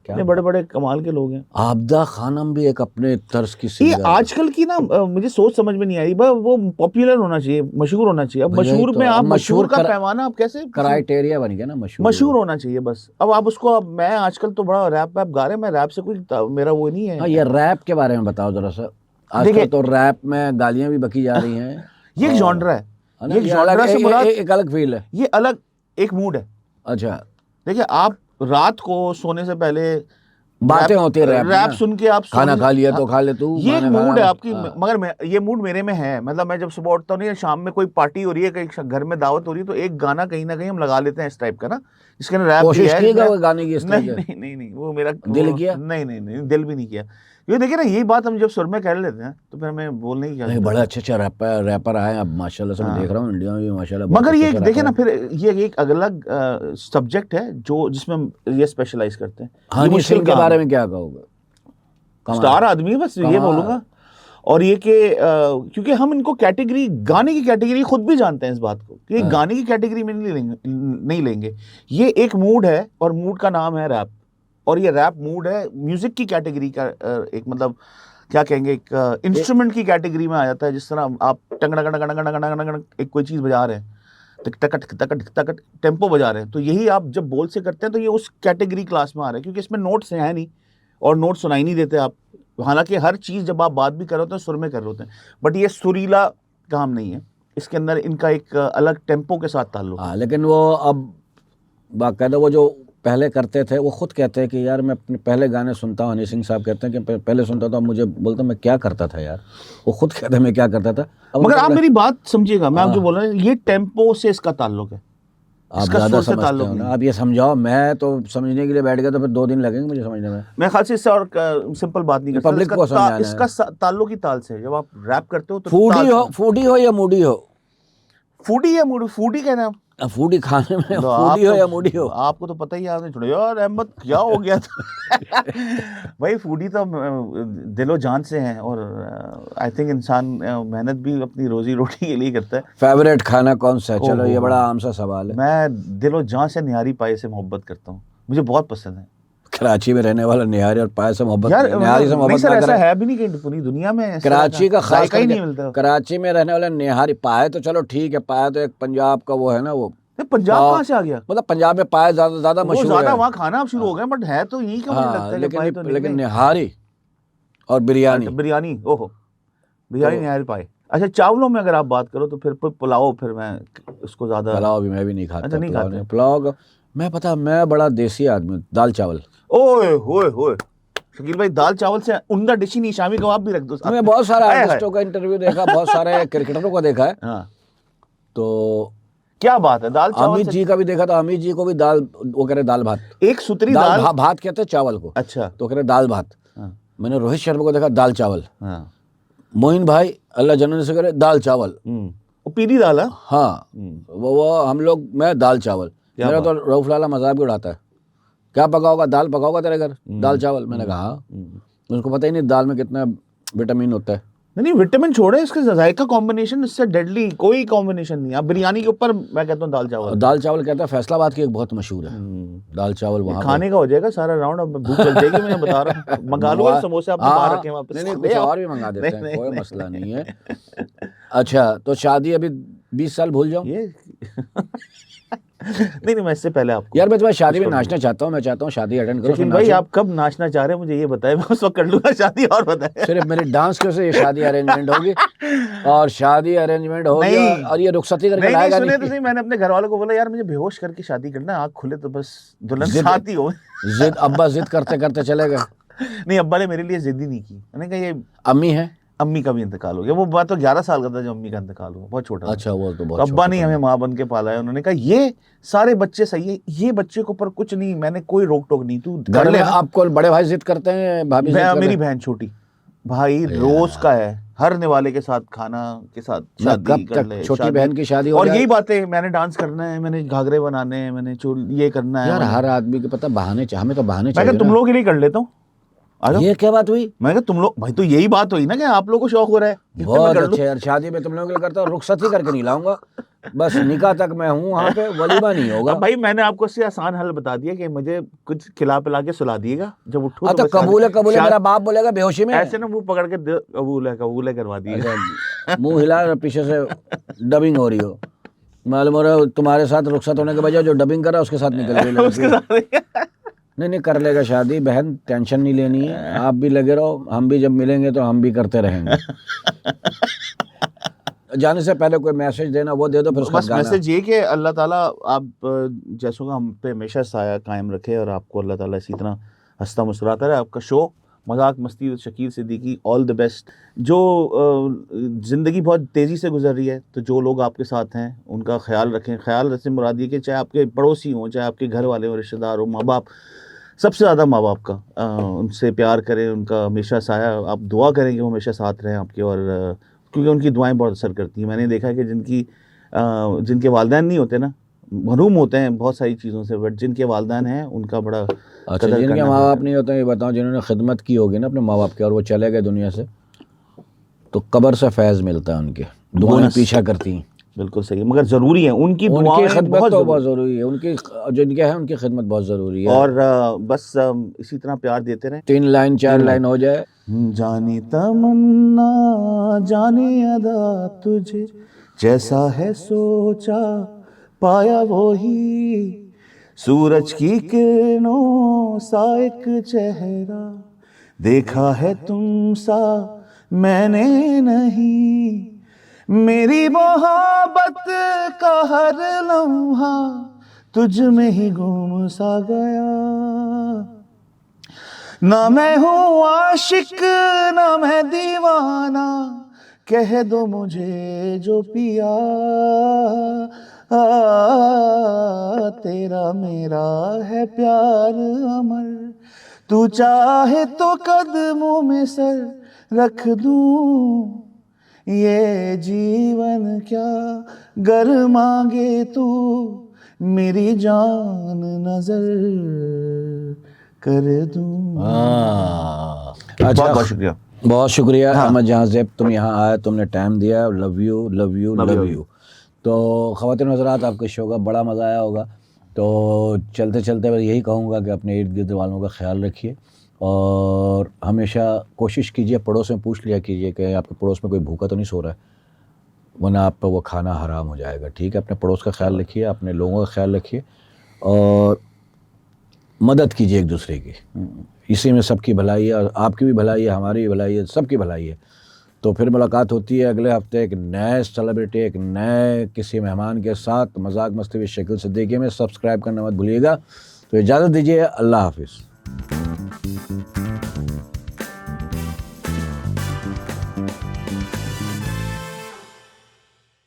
क्या बड़े बड़े कमाल के लोग हैं। आपदा खानम भी एक अपने तर्ज की सिंगर। आजकल की ना मुझे सोच समझ में नहीं आई, वो पॉपुलर होना चाहिए, मशहूर होना चाहिए। अब मशहूर में आप मशहूर का पैमाना आप कैसे, क्राइटेरिया बन गया ना, मशहूर होना चाहिए बस। अब आप उसको, मैं आजकल तो बड़ा रैप गा रहे हैं, मैं रैप से कोई मेरा वो नहीं है। ये रैप के बारे में बताओ जरा सा। आजकल तो रैप में गालियां भी बकी जा रही हैं। ये एक जॉनरा है, ये एक अलग फील है, ये अलग एक मूड है। अच्छा, देखिए, आप रात को सोने से पहले बातें होती है रैप में रैप ना। सुन के आप खाना सुन- खा लिया तो खा ले तू, ये एक खाना मूड खाना- है आपकी, हाँ। मगर ये मूड मेरे में है। मतलब मैं जब सुबह उठता हूँ, या शाम में कोई पार्टी हो रही है, कहीं घर में दावत हो रही है, तो एक गाना कहीं ना कहीं हम लगा लेते हैं इस टाइप का ना, जिसके अंदर रैप भी कोशिश है, की इसमें- वो गाने की इस तरह नहीं के? नहीं नहीं नहीं, वो मेरा दिल किया? नहीं, दिल भी नहीं किया। ये देखिए ना, यही बात हम जब सुर में कह लेते हैं तो फिर हमें बोलने की क्या नहीं, जरूरत बड़े है? अच्छे रैपर आए हैं अब माशाल्लाह से, मैं देख रहा हूँ इंडिया में भी माशाल्लाह बहुत मगर ये अच्छे देखिए ना, रैपर हैं। फिर ये एक अलग सब्जेक्ट है जो जिसमें हम ये स्पेशलाइज करते हैं। ये हनी मुश्किल सिंह के काम बारे है। में क्या कहोगे? कमाल। स्टार आदमी है, बस ये कमाल। बोलूंगा। और ये कि क्योंकि हम इनको कैटेगरी, गाने की कैटेगरी खुद भी जानते हैं इस बात को कि हाँ। गाने की कैटेगरी में नहीं लेंगे। ये एक मूड है और मूड का नाम है रैप। और ये रैप मूड है म्यूजिक की कैटेगरी का, एक मतलब क्या कहेंगे, एक इंस्ट्रूमेंट की कैटेगरी में आ जाता है। जिस तरह आप टंगड़ा गड़ा गड़ा गड़ा गड़ा एक कोई चीज बजा रहे हैं, टिक टकट तकट तकट टेम्पो बजा रहे हैं, तो यही आप जब बोल से करते हैं तो ये उस कैटेगरी क्लास में आ रहा है, क्योंकि इसमें नोट्स हैं नहीं और नोट सुनाई नहीं देते आप। हालांकि हर चीज जब आप बात भी कर रहे होते हैं सुर में कर रहे होते हैं, बट ये सुरीला काम नहीं है। इसके अंदर इनका एक अलग टेम्पो के साथ ताल्लुक है। हाँ, लेकिन वो अब बाकायदा वो जो पहले करते थे, वो खुद कहते हैं कि यार मैं अपने पहले गाने सुनता हूँ, हनी सिंह साहब कहते हैं कि पहले सुनता था, मुझे बोलता मैं क्या करता था यार। वो खुद कहते हैं मैं क्या करता था। अब मगर उनको आप बोला, मेरी बात समझिएगा, मैं आप जो बोल रहे हैं, ये टेम्पो से इसका ताल्लुक है, आप इसका ज़्यादा सुर से समझते ताल्लुक हो ना, नहीं। आप ये समझाओ। मैं तो समझने के लिए बैठ गया तो फिर 2 दिन लगेंगे मुझे समझने में। मैं ख्याल से इससे और सिंपल बात नहीं कर सकता। पब्लिक को समझाना है। इसका ताल्लुक ही ताल से है। जब आप रैप करते हो तो फूडी हो या मूडी हो? फूडी या मूडी, फूडी कहना है। फूडी खाने में लो, फूडी हो या मूडी हो? आपको तो पता ही है, आपने छोड़ो यार अहमद क्या हो गया था। भाई फूडी तो दिलो जान से हैं, और आई थिंक इंसान मेहनत भी अपनी रोजी रोटी के लिए करता है। फेवरेट खाना कौन सा है? चलो ओहो। ये बड़ा आम सा सवाल है। मैं दिलो जान से निहारी पाए से मोहब्बत करता हूँ, मुझे बहुत पसंद है कराची में रहने वाला निहारी और पाए से मोहब्बत, यार। निहारी से नहीं मोहब्बत सर, ना ऐसा करे। है भी नहीं कहीं पूरी दुनिया में इस तरह कराची का खास जायका ही करके नहीं मिलता। कराची में रहने वाला निहारी, पाए तो चलो ठीक है, पाए तो एक पंजाब का वो है ना, वो पंजाब पाव- कहाँ से आ गया? मतलब पंजाब में पाए ज्यादा वो मशहूर ज्यादा है। वहाँ खाना अब शुरू हो गया, बट है तो यही का, मुझे लगता हाँ, है कि पाए तो लेकिन निकले। निहारी और बिरयानी। बिरयानी, ओहो, बिरयानी तो- निहारी पाए। अच्छा, चावलों में अगर आप बात करो तो फिर पुलाव, फिर मैं उसको ज्यादा। पुलाव भी मैं भी नहीं खाता। अच्छा, नहीं खाते? पुलाव मैं बड़ा देसी आदमी, दाल चावल। ओए होए होए, शकील भाई दाल चावल से उमदा डिश ही नहीं, शामी कबाब भी रख दो साथ मैं में। बहुत सारे हाय हाय। आर्टिस्टों का इंटरव्यू देखा, बहुत सारे क्रिकेटरों को देखा है, हाँ, तो क्या बात है, दाल चावल अमित से जी का भी देखा, तो अमित जी को भी दाल, वो कह रहे दाल भात। एक सुतरी दाल। भात कहते हैं चावल को, अच्छा, तो कह रहे दाल भात। हाँ मैंने रोहित शर्मा को देखा दाल चावल। हाँ, मोइन भाई अल्लाह जन्नत से करे दाल चावल। वो पीली दाल है। हाँ, वो हम लोग, मैं दाल चावल। क्या मेरा तो रऊफ लाला मजाक भी उड़ाता है, क्या पकाओगा, दाल पकाओगा तेरे घर, दाल चावल। मैंने कहा हाँ। उसको पता ही नहीं दाल में कितना विटामिन होता है। नहीं, विटामिन छोड़े, इसके जायका कॉम्बिनेशन इससे डेडली कोई कॉम्बिनेशन नहीं। आप बिरयानी के ऊपर मैं कहता हूँ दाल चावल। दाल चावल कहता है फैसलाबाद की एक बहुत मशहूर है दाल चावल, वहाँ खाने का हो जाएगा सारा राउंड, अब भूख लग जाएगी, मैं बता रहा हूँ। मंगा लो समोसे, आपने बाहर रखे हैं वापस। नहीं, कुछ और भी मंगा देते हैं, नहीं, कोई नहीं। मसला नहीं है। अच्छा, तो शादी अभी 20 साल भूल जाऊँ? ये नहीं, मैं इससे पहले आपको यार मैं तुम्हारी शादी में नाचना चाहता हूँ, मैं चाहता हूँ शादी अटेंड करो। लेकिन भाई आप कब नाचना चाह रहे हैं मुझे ये बताएं, मैं उस वक्त कर लूंगा शादी। और बताएं। सिर्फ मेरे डांस की वजह से ये शादी अरेंजमेंट होगी, और शादी अरेंजमेंट होगी, नहीं। और ये रुखसती करके नहीं लाएगा सुने तो नहीं। सही, मैंने अपने घर वालों को बोला यार मुझे बेहोश करके शादी करना है, आँख खुले तो बस दुल्हन जिद- साथ ही हो। जिद, अब्बा जिद करते करते चले गए। नहीं, अब्बा ने मेरे लिए जिद ही नहीं की। मैंने कहा ये अम्मी है? अम्मी का भी इंतकाल हो गया। वो बात तो 11 साल का था जब अम्मी का इंतकाल हुआ, बहुत छोटा था। अच्छा, वो तो तो बहुत अब्बा छोटा ने था। हमें माँ बन के पाला है। उन्होंने कहा ये सारे बच्चे सही है, ये बच्चे के ऊपर कुछ नहीं, मैंने कोई रोक टोक नहीं, तू घर कर में ले। आपको बड़े भाई जिद करते हैं, भाभी जिद करते मेरी हैं? बहन छोटी भाई रोज का है, हर निवाले के साथ खाना के साथ शादी कब कर तक ले, छोटी शादी। बहन की शादी हो और जाए? यही बातें, मैंने डांस करना है, मैंने घाघरे बनाने हैं, मैंने ये करना है। यार हर आदमी के पता बहाने हमें तो बहाने मैं चाहिए कहा तुम ना। लोगों के लिए कर लेता हूँ, आ जाओ। ये क्या बात हुई? मैं कहा तुम लोग, भाई तो यही बात हुई ना कि आप लोगों को शौक हो रहा है कि मैं बहुत कर लूं। अच्छे यार, शादी में तुम लोगों के लिए करता हूँ, रुखसती करके नहीं लाऊंगा, बस निकाह तक मैं हूँ वहाँ पे, वलीमा नहीं होगा। अब भाई मैंने आपको इससे आसान हल बता दिया कि मुझे कुछ खिला पिला के सुला दिएगा जब उठो। तो बस कबूल है, शादी- मेरा बाप बोलेगा बेहोशी में। ऐसे ना मुंह पकड़ के कबूल है करवा दिएगा। अच्छा, मुंह हिला और पीछे से डबिंग हो रही हो, मालूम हो रहा है तुम्हारे साथ रुखसत होने के बजाय जो डबिंग कर रहा है उसके साथ निकल गई लड़की। उसके साथ नहीं कर लेगा शादी, बहन टेंशन नहीं लेनी है, आप भी लगे रहो, हम भी जब मिलेंगे तो हम भी करते रहेंगे। जाने से पहले कोई मैसेज देना वो दे दो, फिर उसका बस गाना। मैसेज ये कि अल्लाह ताला आप जैसों का हम पे हमेशा साया कायम रखे, और आपको अल्लाह ताला इसी तरह हंसता मुस्कुराता रहे। आपका शो मजाक मस्ती with Shakeel Siddiqui, all the best. जो ज़िंदगी बहुत तेज़ी से गुजर रही है, तो जो लोग आपके साथ हैं उनका ख्याल रखें। ख्याल रखने मुराद ये कि चाहे आपके पड़ोसी हों, चाहे आपके घर वाले हों, रिश्तेदार हों, माँ बाप, सबसे ज़्यादा माँ बाप का उनसे प्यार करें, उनका हमेशा साया, आप दुआ करें कि वो हमेशा साथ रहें आपके। और क्योंकि उनकी दुआएं बहुत असर करती हैं। मैंने देखा है कि जिनके वालिदैन नहीं होते ना, महरूम होते हैं बहुत सारी चीज़ों से, बट जिनके वालिदैन हैं उनका बड़ा अच्छा, कदर जिनके करना माँ पड़ता बाप नहीं होते, ये बताओ, जिन्होंने खिदमत की होगी ना अपने माँ बाप की और वो चले गए दुनिया से, तो कब्र से फैज़ मिलता है, उनके दुआएं बोनस। पीछा करती हैं। बिल्कुल सही है, मगर ज़रूरी है उनकी उनकी दुआएं, खिदमत बहुत तो ज़रूरी। बहुत ज़रूरी है, उनकी जिनके है उनकी खिदमत बहुत ज़रूरी है। और बस इसी तरह प्यार देते रहें। 3 लाइन 4 लाइन हो जाए। जाने तमन्ना जाने अदा तुझे, जैसा है सोचा पाया वो ही, सूरज की किरणों सा एक चेहरा, देखा है तुम सा मैंने नहीं, मेरी मोहब्बत का हर लम्हा तुझ में ही गुम सा गया, ना मैं हूँ आशिक ना मैं दीवाना, कह दो मुझे जो पिया, तेरा मेरा है प्यार अमर, तू चाहे तो कदमों में सर रख दूं, ये जीवन क्या गर मांगे तू, मेरी जान नजर कर दूं। हाँ, बहुत अच्छा, बहुत शुक्रिया। बहुत शुक्रिया हाँ। अहमद जहां ज़ैब, तुम यहाँ आए, तुमने टाइम दिया। Love you love you Love you, love love you. तो ख़वातीन हज़रात, आपके शो का बड़ा मज़ा आया होगा। तो चलते चलते मैं यही कहूँगा कि अपने इर्द गिर्द वालों का ख्याल रखिए और हमेशा कोशिश कीजिए, पड़ोस में पूछ लिया कीजिए कि आपके पड़ोस में कोई भूखा तो नहीं सो रहा है, वरना आप पर वो खाना हराम हो जाएगा। ठीक है, अपने पड़ोस का ख्याल रखिए, अपने लोगों का ख्याल रखिए और मदद कीजिए एक दूसरे की। इसी में सबकी भलाई है, और आपकी भी भलाई है, हमारी भी भलाई है, सबकी भलाई है। तो फिर मुलाकात होती है अगले हफ्ते एक नए सेलिब्रिटी, एक नए किसी मेहमान के साथ मजाक मस्ती विद शकील सिद्दीकी में। सब्सक्राइब करना मत भूलिएगा। तो इजाज़त दीजिए, अल्लाह हाफिज़।